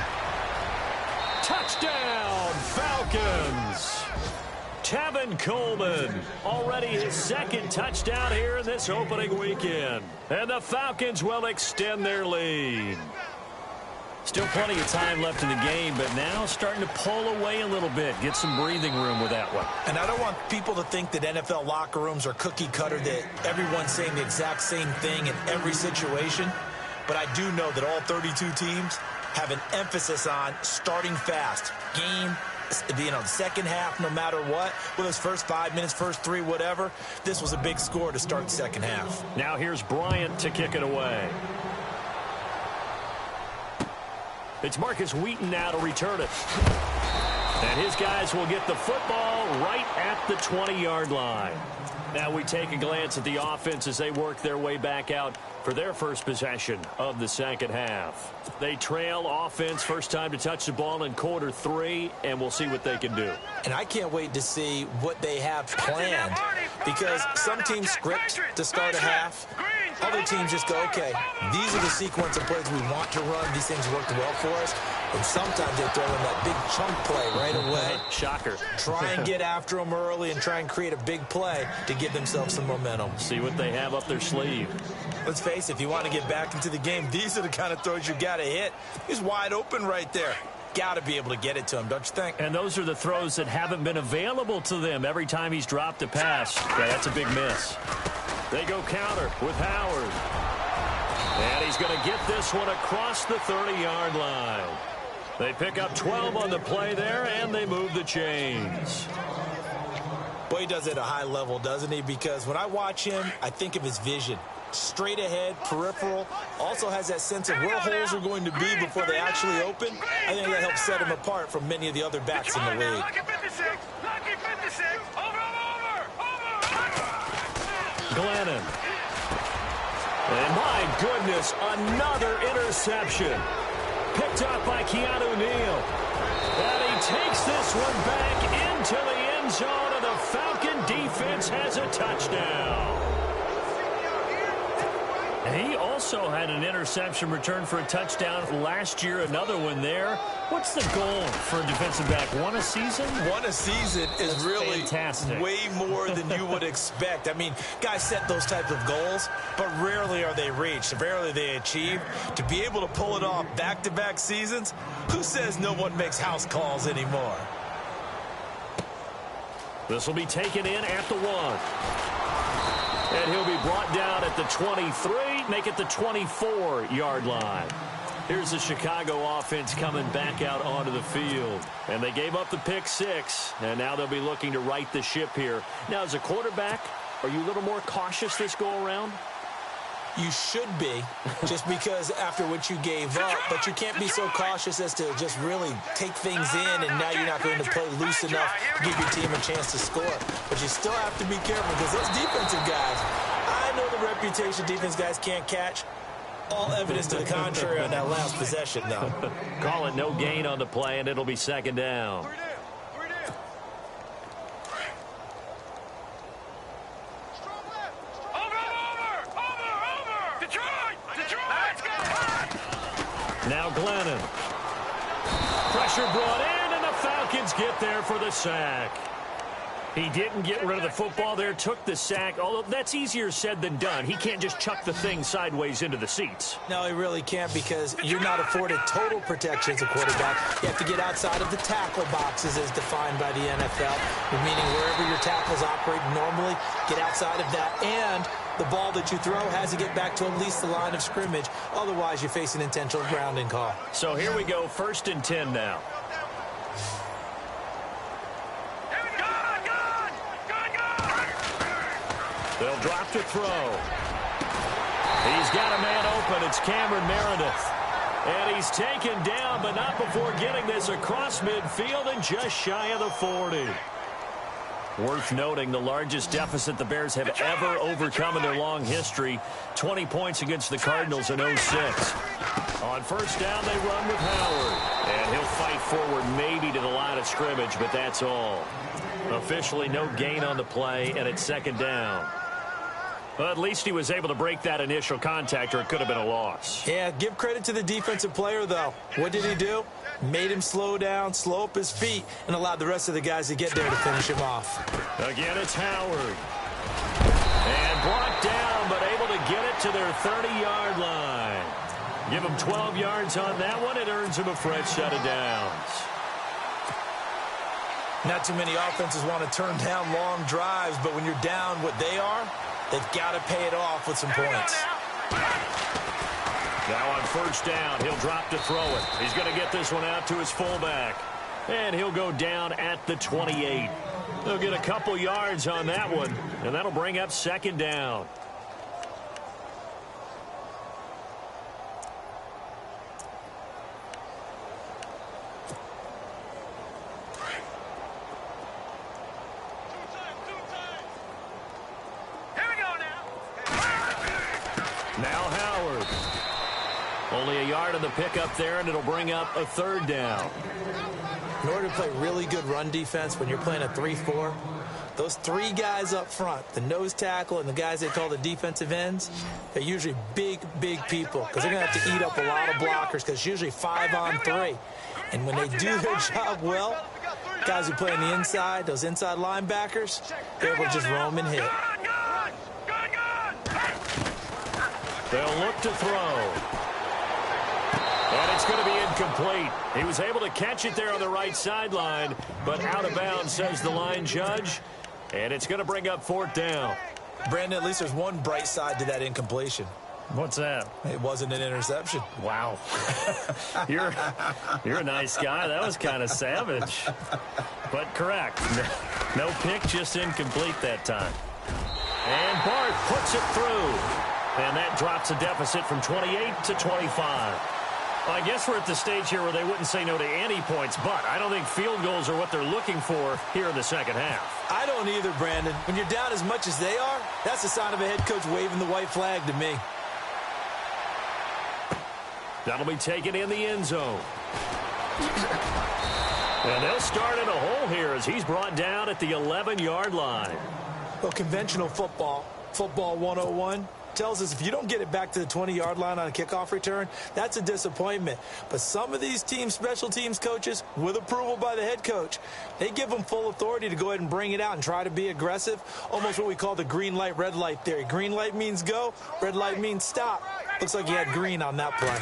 Touchdown, Falcons. Tevin Coleman, already his 2nd touchdown here in this opening weekend. And the Falcons will extend their lead. Still plenty of time left in the game, but now starting to pull away a little bit. Get some breathing room with that one. And I don't want people to think that NFL locker rooms are cookie cutter, that everyone's saying the exact same thing in every situation. But I do know that all 32 teams have an emphasis on starting fast. Game, the 2nd half, no matter what. Whether it's first 5 minutes, first 3, whatever. This was a big score to start the 2nd half. Now here's Bryant to kick it away. It's Marcus Wheaton now to return it. And his guys will get the football right at the 20-yard line. Now we take a glance at the offense as they work their way back out for their first possession of the second half. They trail offense first time to touch the ball in quarter 3, and we'll see what they can do. And I can't wait to see what they have planned, because some teams script to start a half. Other teams just go, okay, these are the sequence of plays we want to run. These things worked well for us. And sometimes they throw in that big chunk play right away. Shocker. Try and get after them early and try and create a big play to give themselves some momentum. See what they have up their sleeve. Let's face it, if you want to get back into the game, these are the kind of throws you got to hit. He's wide open right there. Got to be able to get it to him, don't you think? And those are the throws that haven't been available to them every time he's dropped a pass. Yeah, that's a big miss. They go counter with Howard. And he's going to get this one across the 30-yard line. They pick up 12 on the play there, and they move the chains. Boy, he does it at a high level, doesn't he? Because when I watch him, I think of his vision. Straight ahead, peripheral, also has that sense of where holes are going to be before they actually open. I think that helps set him apart from many of the other backs in the league. Lucky 56! Lucky 56! Over! Glennon. And my goodness, another interception. Picked up by Keanu Neal. And he takes this one back into the end zone, and the Falcon defense has a touchdown. He also had an interception return for a touchdown last year, another one there. What's the goal for a defensive back? One a season? One a season is That's really fantastic. Way more than you would expect. I mean, guys set those types of goals, but rarely are they reached, rarely they achieved. To be able to pull it off back-to-back seasons, who says no one makes house calls anymore? This will be taken in at the 1. And he'll be brought down at the 23, make it the 24-yard line. Here's the Chicago offense coming back out onto the field. And they gave up the pick 6, and now they'll be looking to right the ship here. Now, as a quarterback, are you a little more cautious this go-around? You should be, just because after what you gave up, but you can't be so cautious as to just really take things in, and now you're not going to play loose enough to give your team a chance to score. But you still have to be careful, because those defensive guys, I know the reputation defense guys can't catch. All evidence to the contrary on that last possession, though. Call it no gain on the play, and it'll be second down. Now Glennon. Pressure brought in, and the Falcons get there for the sack. He didn't get rid of the football there, took the sack, although that's easier said than done. He can't just chuck the thing sideways into the seats. No, he really can't, because you're not afforded total protection as a quarterback. You have to get outside of the tackle boxes as defined by the NFL, meaning wherever your tackles operate normally, get outside of that, and the ball that you throw has to get back to at least the line of scrimmage. Otherwise, you face an intentional grounding call. So here we go, 1st and 10 now. They'll drop to throw. He's got a man open. It's Cameron Meredith. And he's taken down, but not before getting this across midfield and just shy of the 40. Worth noting, the largest deficit the Bears have ever overcome in their long history, 20 points against the Cardinals in 06. On first down, they run with Howard. And he'll fight forward maybe to the line of scrimmage, but that's all. Officially no gain on the play, and it's second down. Well, at least he was able to break that initial contact, or it could have been a loss. Yeah, give credit to the defensive player, though. What did he do? Made him slow down, slow up his feet, and allowed the rest of the guys to get there to finish him off. Again, it's Howard. And brought down, but able to get it to their 30-yard line. Give him 12 yards on that one. It earns him a fresh set of downs. Not too many offenses want to turn down long drives, but when you're down what they are, they've got to pay it off with some points. Now on first down, he'll drop to throw it. He's going to get this one out to his fullback. And he'll go down at the 28. They'll get a couple yards on that one, and that'll bring up second down. Now Howard. Only a yard on the pickup there, and it'll bring up a third down. In order to play really good run defense when you're playing a 3-4, those three guys up front, the nose tackle and the guys they call the defensive ends, they're usually big people because they're going to have to eat up a lot of blockers because it's usually 5-on-3. And when they do their job well, guys who play on the inside, those inside linebackers, they're able to just roam and hit. They'll look to throw. And it's going to be incomplete. He was able to catch it there on the right sideline, but out of bounds, says the line judge. And it's going to bring up fourth down. Brandon, at least there's one bright side to that incompletion. What's that? It wasn't an interception. Wow. You're a nice guy. That was kind of savage. But correct. No pick, just incomplete that time. And Bart puts it through. And that drops a deficit from 28 to 25. Well, I guess we're at the stage here where they wouldn't say no to any points, but I don't think field goals are what they're looking for here in the second half. I don't either, Brandon. When you're down as much as they are, that's a sign of a head coach waving the white flag to me. That'll be taken in the end zone. And they'll start in a hole here as he's brought down at the 11-yard line. Well, conventional football 101, tells us if you don't get it back to the 20-yard line on a kickoff return, that's a disappointment. But some of these teams, special teams coaches, with approval by the head coach, they give them full authority to go ahead and bring it out and try to be aggressive, almost what we call the green light, red light theory. Green light means go, red light means stop. Looks like he had green on that play.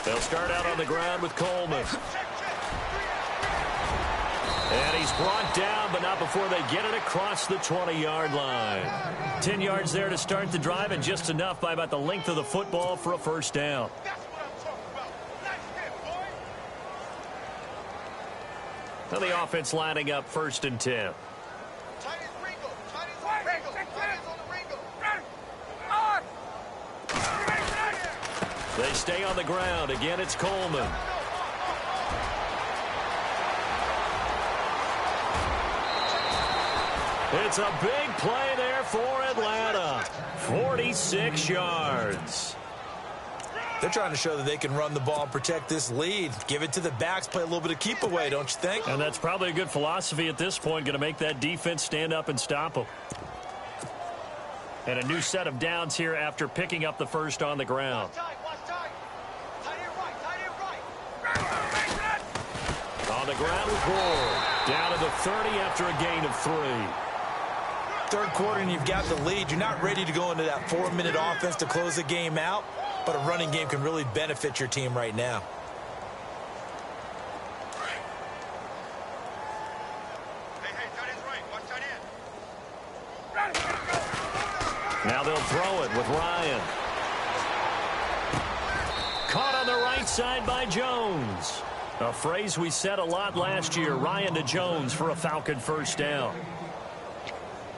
They'll start out on the ground with Coleman. And he's brought down, but not before they get it across the 20-yard line. 10 yards there to start the drive, and just enough by about the length of the football for a first down. Now the offense lining up 1st and 10. They stay on the ground. Again, it's Coleman. It's a big play there for Atlanta. 46 yards. They're trying to show that they can run the ball and protect this lead. Give it to the backs, play a little bit of keep away, don't you think? And that's probably a good philosophy at this point, going to make that defense stand up and stop them. And a new set of downs here after picking up the first on the ground. On the ground with Gore. Down to the 30 after a gain of 3. Third quarter and you've got the lead. You're not ready to go into that 4-minute offense to close the game out, but a running game can really benefit your team right now. Now they'll throw it with Ryan. Caught on the right side by Jones. A phrase we said a lot last year, Ryan to Jones for a Falcon first down.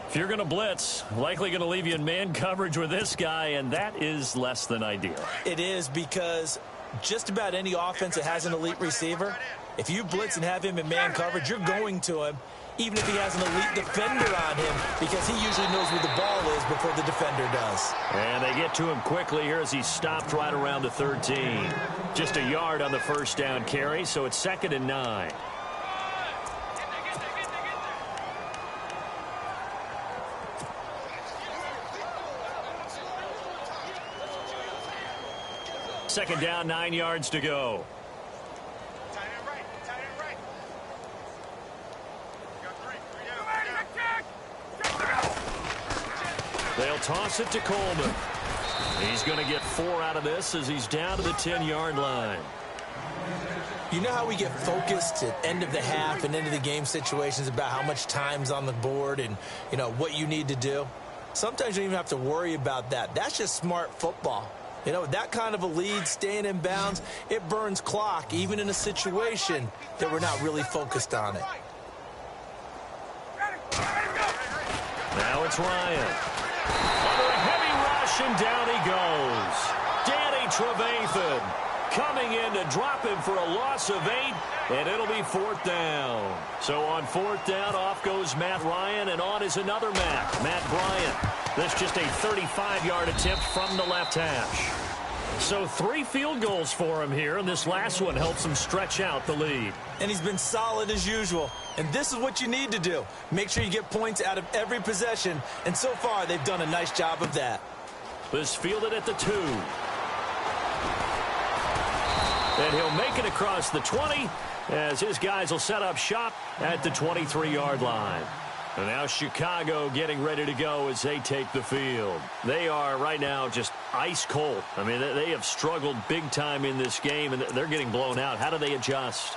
If you're going to blitz, likely going to leave you in man coverage with this guy, and that is less than ideal. It is, because just about any offense that has an elite receiver, if you blitz and have him in man coverage, you're going to him, even if he has an elite defender on him, because he usually knows where the ball is before the defender does. And they get to him quickly here as he's stopped right around the 13. Just a yard on the first down carry, so it's 2nd and 9. Second down, 9 yards to go. They'll toss it to Coleman. He's going to get 4 out of this as he's down to the 10-yard line. You know how we get focused at end of the half and end of the game situations about how much time's on the board and, you know, what you need to do? Sometimes you don't even have to worry about that. That's just smart football. You know, that kind of a lead, staying in bounds, it burns clock, even in a situation that we're not really focused on it. Now it's Ryan. Under a heavy rush, and down he goes. Danny Trevathan coming in to drop him for a loss of 8, and it'll be 4th down. So on 4th down, off goes Matt Ryan, and on is another Matt Bryant. This just a 35-yard attempt from the left hash. So 3 field goals for him here, and this last one helps him stretch out the lead. And he's been solid as usual. And this is what you need to do. Make sure you get points out of every possession. And so far, they've done a nice job of that. This fielded at the 2. And he'll make it across the 20 as his guys will set up shop at the 23-yard line. And now Chicago getting ready to go as they take the field. They are right now just ice cold. I mean, they have struggled big time in this game, and they're getting blown out. How do they adjust?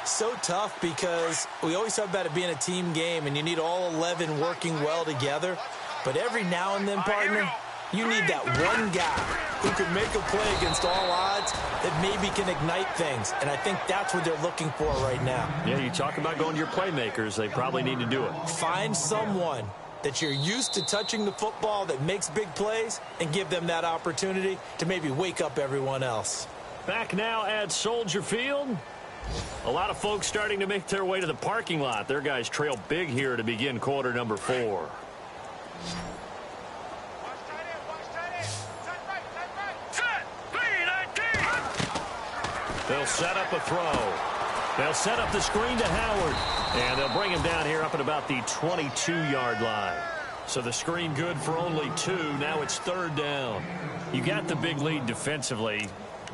So tough because we always talk about it being a team game, and you need all 11 working well together. But every now and then, partner, you need that one guy who can make a play against all odds that maybe can ignite things. And I think that's what they're looking for right now. Yeah, you talk about going to your playmakers. They probably need to do it. Find someone that you're used to touching the football that makes big plays and give them that opportunity to maybe wake up everyone else. Back now at Soldier Field. A lot of folks starting to make their way to the parking lot. Their guys trail big here to begin quarter number 4. They'll set up a throw. They'll set up the screen to Howard. And they'll bring him down here up at about the 22-yard line. So the screen good for only 2. Now it's 3rd down. You got the big lead defensively.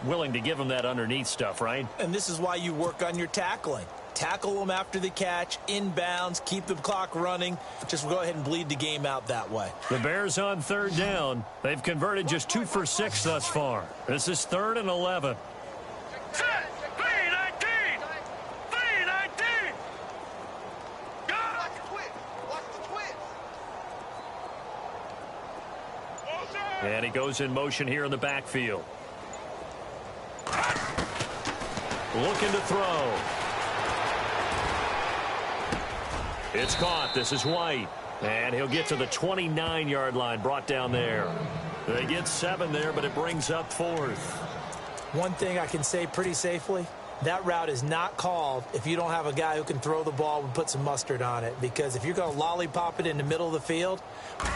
Willing to give them that underneath stuff, right? And this is why you work on your tackling. Tackle them after the catch, inbounds, keep the clock running. Just go ahead and bleed the game out that way. The Bears on 3rd down. They've converted just 2 for 6 thus far. This is 3rd and 11. And he goes in motion here in the backfield. Looking to throw. It's caught. This is White. And he'll get to the 29-yard line, brought down there. They get 7 there, but it brings up 4th. One thing I can say pretty safely, that route is not called if you don't have a guy who can throw the ball and put some mustard on it. Because if you're going to lollipop it in the middle of the field,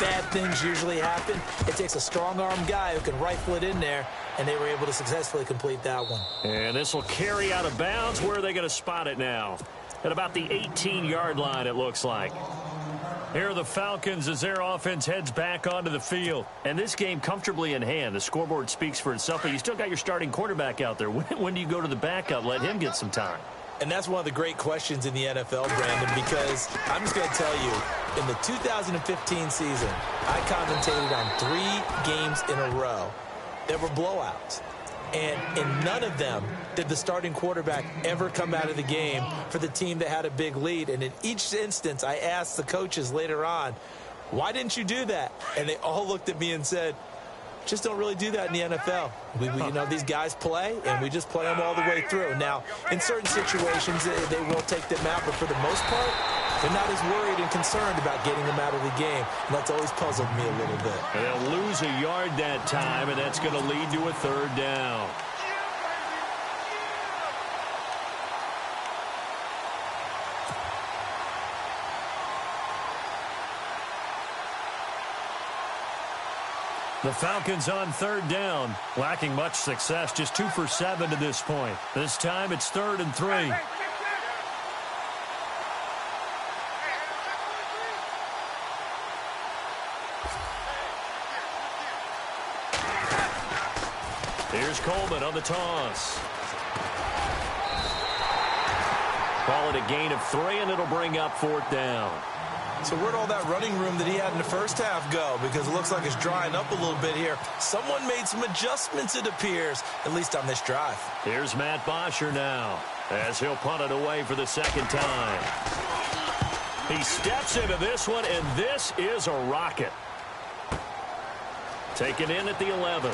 bad things usually happen. It takes a strong-arm guy who can rifle it in there, and they were able to successfully complete that one. And this will carry out of bounds. Where are they going to spot it now? At about the 18-yard line, it looks like. Here are the Falcons as their offense heads back onto the field. And this game comfortably in hand. The scoreboard speaks for itself, but you still got your starting quarterback out there. When do you go to the backup? Let him get some time. And that's one of the great questions in the NFL, Brandon, because I'm just going to tell you, in the 2015 season, I commentated on 3 games in a row that were blowouts. And in none of them did the starting quarterback ever come out of the game for the team that had a big lead. And in each instance, I asked the coaches later on, why didn't you do that? And they all looked at me and said, just don't really do that in the NFL. You know, these guys play, and we just play them all the way through. Now, in certain situations, they will take them out, but for the most part, they're not as worried and concerned about getting them out of the game. And that's always puzzled me a little bit. And they'll lose a yard that time, and that's going to lead to a 3rd down. The Falcons on 3rd down, lacking much success, just 2 for 7 to this point. This time it's 3rd and 3. Here's Coleman on the toss. Call it a gain of 3, and it'll bring up 4th down. So where'd all that running room that he had in the first half go? Because it looks like it's drying up a little bit here. Someone made some adjustments, it appears, at least on this drive. Here's Matt Bosher now, as he'll punt it away for the 2nd time. He steps into this one, and this is a rocket. Taken in at the 11.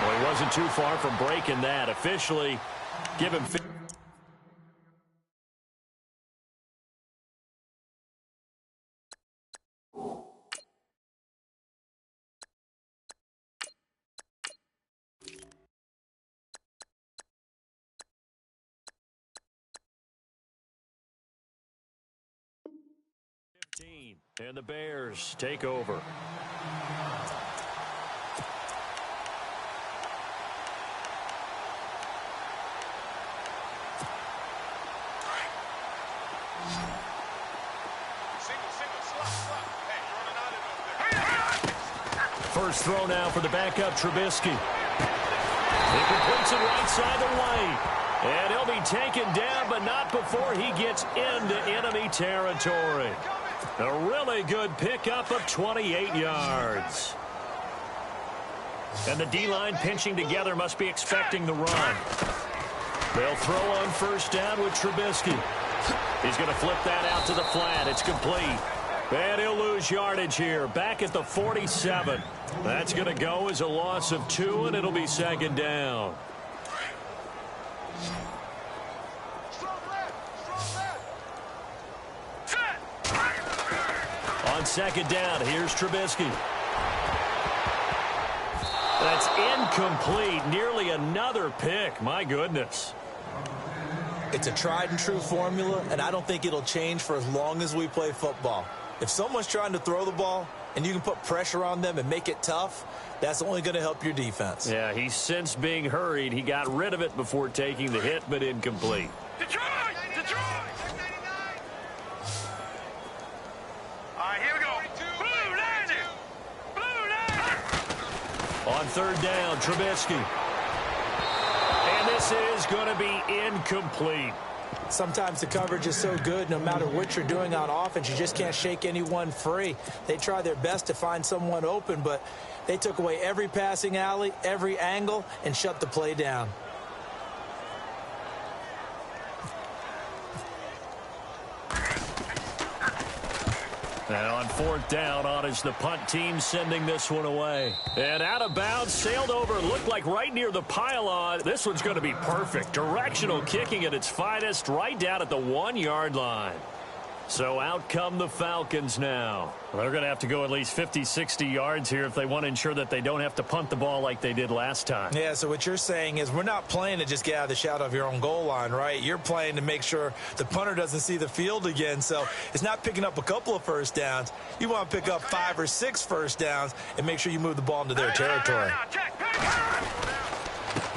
Well, he wasn't too far from breaking that. Officially, give him 50. And the Bears take over. First throw now for the backup, Trubisky. He completes it right side the lane. And he'll be taken down, but not before he gets into enemy territory. A really good pickup of 28 yards. And the D-line pinching together must be expecting the run. They'll throw on first down with Trubisky. He's going to flip that out to the flat. It's complete. And he'll lose yardage here. Back at the 47. That's going to go as a loss of 2, and it'll be second down. On second down, here's Trubisky. That's incomplete. Nearly another pick. My goodness. It's a tried and true formula, and I don't think it'll change for as long as we play football. If someone's trying to throw the ball and you can put pressure on them and make it tough, that's only going to help your defense. Yeah, he's since being hurried. He got rid of it before taking the hit, but incomplete. Detroit! Detroit! All right, here we go. Blue landing! Blue landing! On third down, Trubisky. And this is going to be incomplete. Sometimes the coverage is so good, no matter what you're doing on offense, you just can't shake anyone free. They try their best to find someone open, but they took away every passing alley, every angle, and shut the play down. And on fourth down, on is the punt team sending this one away. And out of bounds, sailed over, looked like right near the pylon. This one's going to be perfect. Directional kicking at its finest, right down at the 1-yard line. So out come the Falcons now. Well, they're going to have to go at least 50, 60 yards here if they want to ensure that they don't have to punt the ball like they did last time. Yeah, so what you're saying is we're not playing to just get out of the shadow of your own goal line, right? You're playing to make sure the punter doesn't see the field again. So it's not picking up a couple of first downs. You want to pick up 5 or 6 first downs and make sure you move the ball into their territory.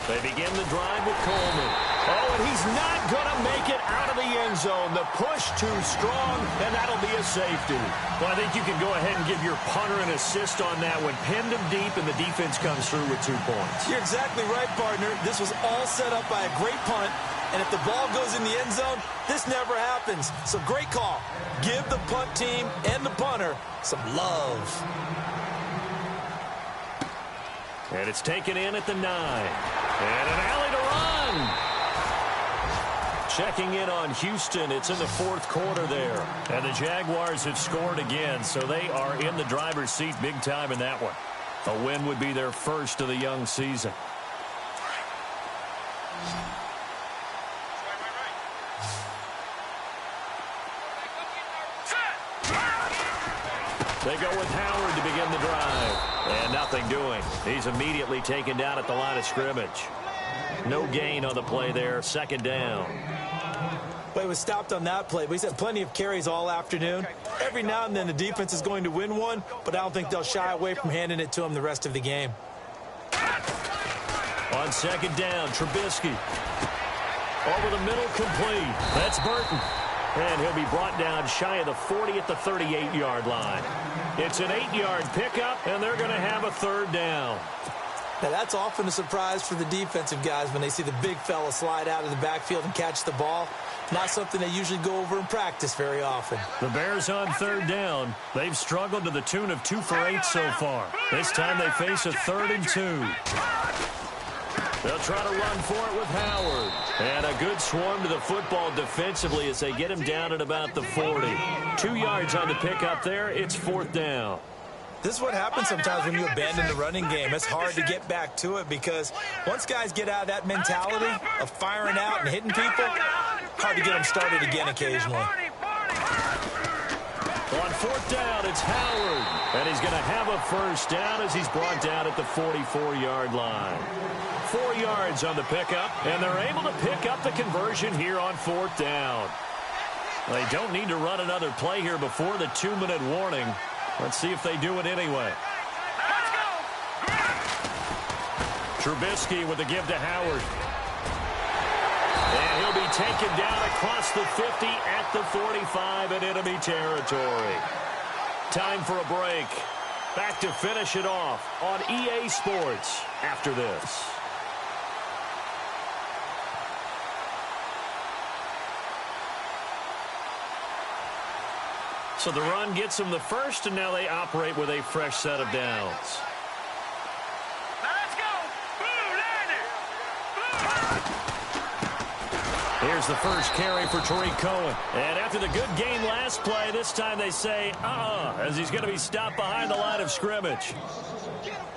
They begin the drive with Coleman. Oh, and he's not going to make it out of the end zone. The push too strong, and that'll be a safety. Well, I think you can go ahead and give your punter an assist on that one. Pinned him deep, and the defense comes through with 2 points. You're exactly right, partner. This was all set up by a great punt, and if the ball goes in the end zone, this never happens. So great call. Give the punt team and the punter some love. And it's taken in at the 9. And an alley to run. Checking in on Houston. It's in the 4th quarter there. And the Jaguars have scored again, so they are in the driver's seat big time in that one. A win would be their first of the young season. They go with Howard to begin the drive. And nothing doing. He's immediately taken down at the line of scrimmage. No gain on the play there. Second down. But it was stopped on that play. But he's had plenty of carries all afternoon. Every now and then the defense is going to win one, but I don't think they'll shy away from handing it to him the rest of the game. On second down, Trubisky. Over the middle, complete. That's Burton. And he'll be brought down shy of the 40 at the 38-yard line. It's an 8-yard pickup, and they're going to have a third down. Now, that's often a surprise for the defensive guys when they see the big fella slide out of the backfield and catch the ball. Not something they usually go over in practice very often. The Bears on third down. They've struggled to the tune of 2 for 8 so far. This time they face a 3rd and 2. They'll try to run for it with Howard. And a good swarm to the football defensively as they get him down at about the 40. 2 yards on the pickup there. It's 4th down. This is what happens sometimes when you abandon the running game. It's hard to get back to it because once guys get out of that mentality of firing out and hitting people, hard to get them started again occasionally. On 4th down, it's Howard. And he's going to have a first down as he's brought down at the 44-yard line. 4 yards on the pickup, and they're able to pick up the conversion here on 4th down. They don't need to run another play here before the 2-minute warning. Let's see if they do it anyway. Trubisky with the give to Howard. And he'll be taken down across the 50 at the 45 in enemy territory. Time for a break. Back to finish it off on EA Sports after this. So the run gets them the first, and now they operate with a fresh set of downs. Now let's go. Here's the first carry for Tariq Cohen. And after the good game last play, this time they say, as he's going to be stopped behind the line of scrimmage.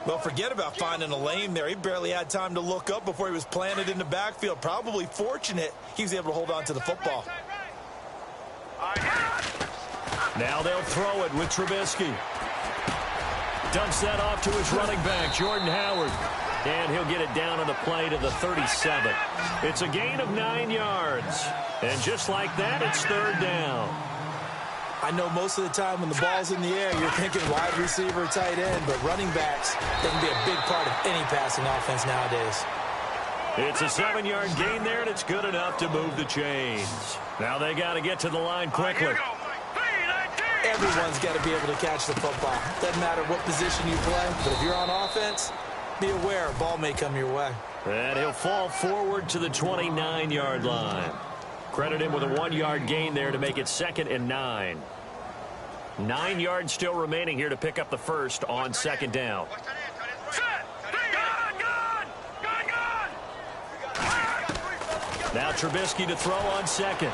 Well, forget about finding a lane there. He barely had time to look up before he was planted in the backfield. Probably fortunate he was able to hold on to the football. Now they'll throw it with Trubisky. Dumps that off to his running back, Jordan Howard. And he'll get it down on the play to the 37. It's a gain of 9 yards. And just like that, it's third down. I know most of the time when the ball's in the air, you're thinking wide receiver, tight end, but running backs, they can be a big part of any passing offense nowadays. It's a 7-yard gain there, and it's good enough to move the chains. Now they got to get to the line quickly. Everyone's got to be able to catch the football. Doesn't matter what position you play, but if you're on offense, be aware a ball may come your way. And he'll fall forward to the 29-yard line. Credit him with a 1-yard gain there to make it 2nd and 9. 9 yards still remaining here to pick up the first on 2nd down. Now Trubisky to throw on 2nd.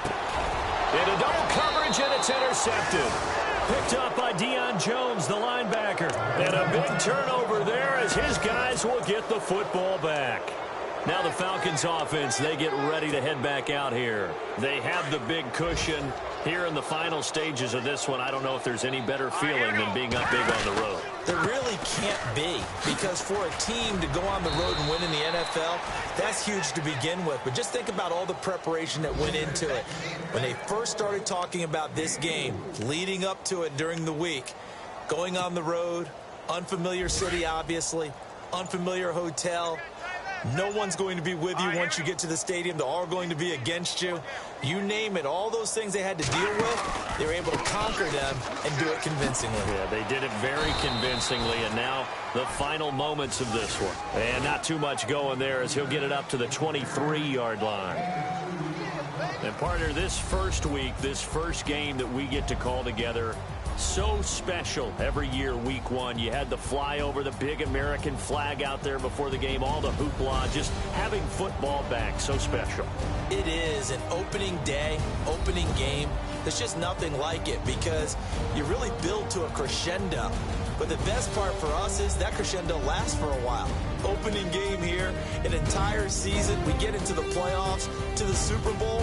Into double coverage, and it's intercepted. Picked up by Deion Jones, the linebacker. And a big turnover there as his guys will get the football back. Now the Falcons offense, they get ready to head back out here. They have the big cushion here in the final stages of this one. I don't know if there's any better feeling than being up big on the road. There really can't be, because for a team to go on the road and win in the NFL, that's huge to begin with. But just think about all the preparation that went into it. When they first started talking about this game, leading up to it during the week, going on the road, unfamiliar city, obviously, unfamiliar hotel. No one's going to be with you once you get to the stadium. They're all going to be against you. You name it, all those things they had to deal with, they were able to conquer them and do it convincingly. Yeah, they did it very convincingly, and now the final moments of this one. And not too much going there as he'll get it up to the 23-yard line. And partner, this first week, this first game that we get to call together, so special every year, week 1. You had the flyover, the big American flag out there before the game, all the hoopla, just having football back, so special. It is an opening day, opening game. There's just nothing like it because you really build to a crescendo. But the best part for us is that crescendo lasts for a while. Opening game here, an entire season. We get into the playoffs, to the Super Bowl.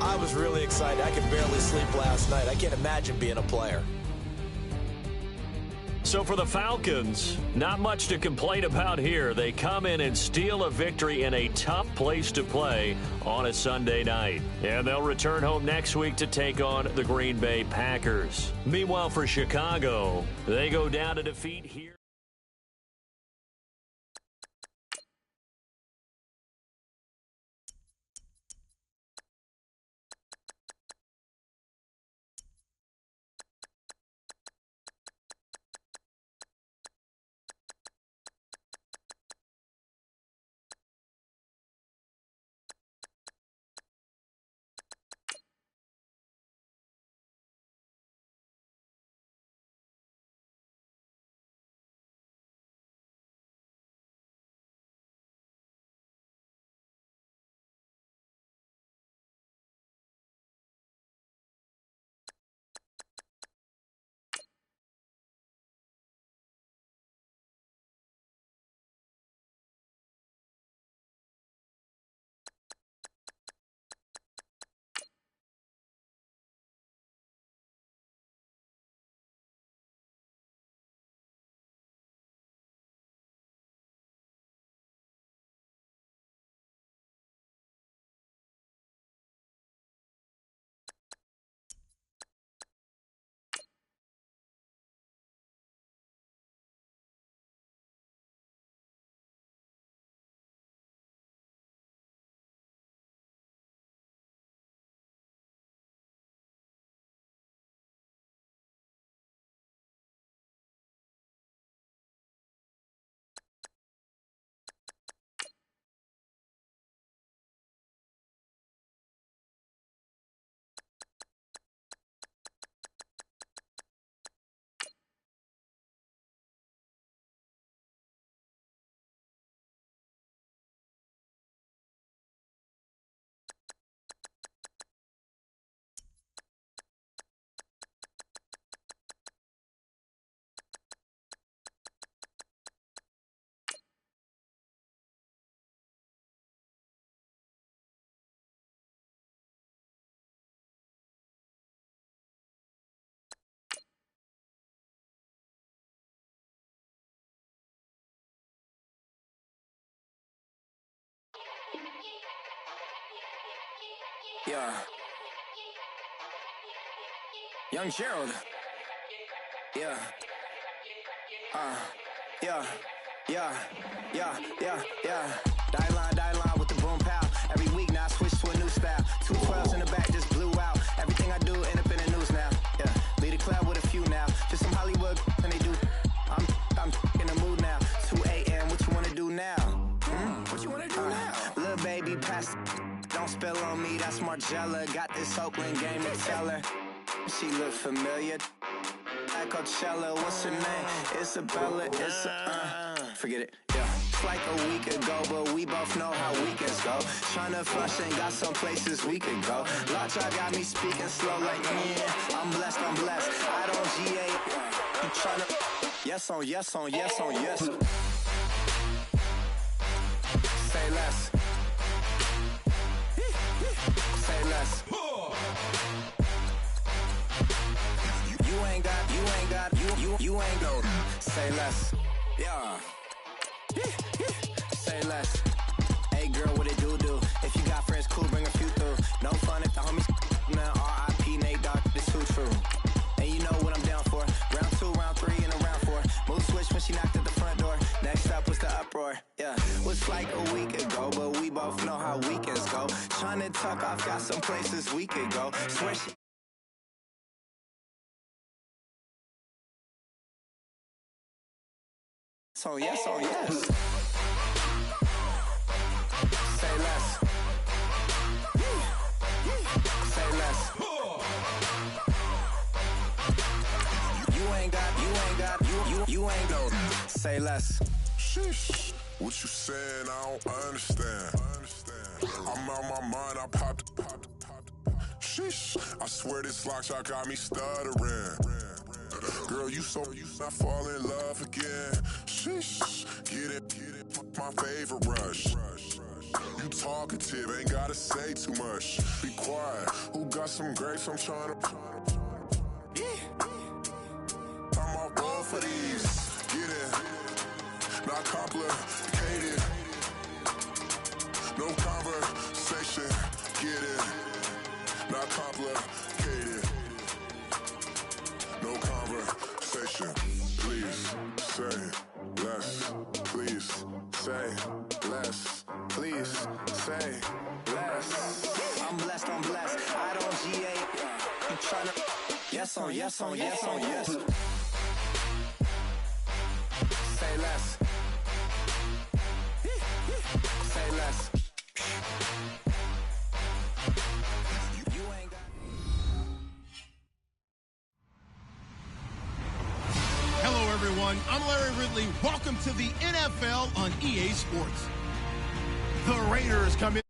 I was really excited. I could barely sleep last night. I can't imagine being a player. So for the Falcons, not much to complain about here. They come in and steal a victory in a tough place to play on a Sunday night. And they'll return home next week to take on the Green Bay Packers. Meanwhile, for Chicago, they go down to defeat here. Yeah. Young Gerald. Yeah. Yeah. Die line with the boom pow. Every week now I switch to a new style. 2 12s in the back just blew out. Everything I do end up in the news now. Yeah. Lead a club with a few now. Just some Hollywood and they do. I'm in the mood now. 2 a.m. What you wanna do now? What you wanna do now? Little baby pass. Don't spill on me. That's Margella. Got this Oakland game to tell her. She look familiar. Like Coachella. What's her name? Isabella. Forget it. Yeah. It's like a week ago, but we both know how weekends go. Tryna flush and got some places we could go. Lockjaw got me speaking slow like, yeah, I'm blessed. I don't GA. I'm tryna. Yes on yes. Say less. Say less. You ain't go. Say less. Yeah. Say less. Hey girl, what it do? If you got friends, cool, bring a few through. No fun if the homies now R.I.P. Nate Dogg, this too true. And you know what I'm down for. Round 2, round 3, and a round 4. Mood switch when she knocked at the front door. Next up was the uproar. Yeah, was like a week ago, but we both know how weekends go. Tryna tuck off, got some places we could go. Swear she. So yes. Say less. Say less. You ain't no. Say less. Sheesh. What you saying? I don't understand. I'm out my mind. I popped. Sheesh. I swear this lockjaw got me stuttering. Girl, you not fall in love again. Sheesh. Get it. My favorite rush. You talkative, ain't gotta say too much. Be quiet. Who got some grapes? I'm trying to. I'm all roll for these. Get it. Not complicated. No conversation. Get it. Not complicated. No conversation. Please say less. Please say less. Please say less. I'm blessed. I don't GA. I'm tryna. Yes on yes. Say less. Say less. You ain't got. Hello, everyone. I'm Larry Ridley. Welcome to the NFL on EA Sports. The Raiders come in.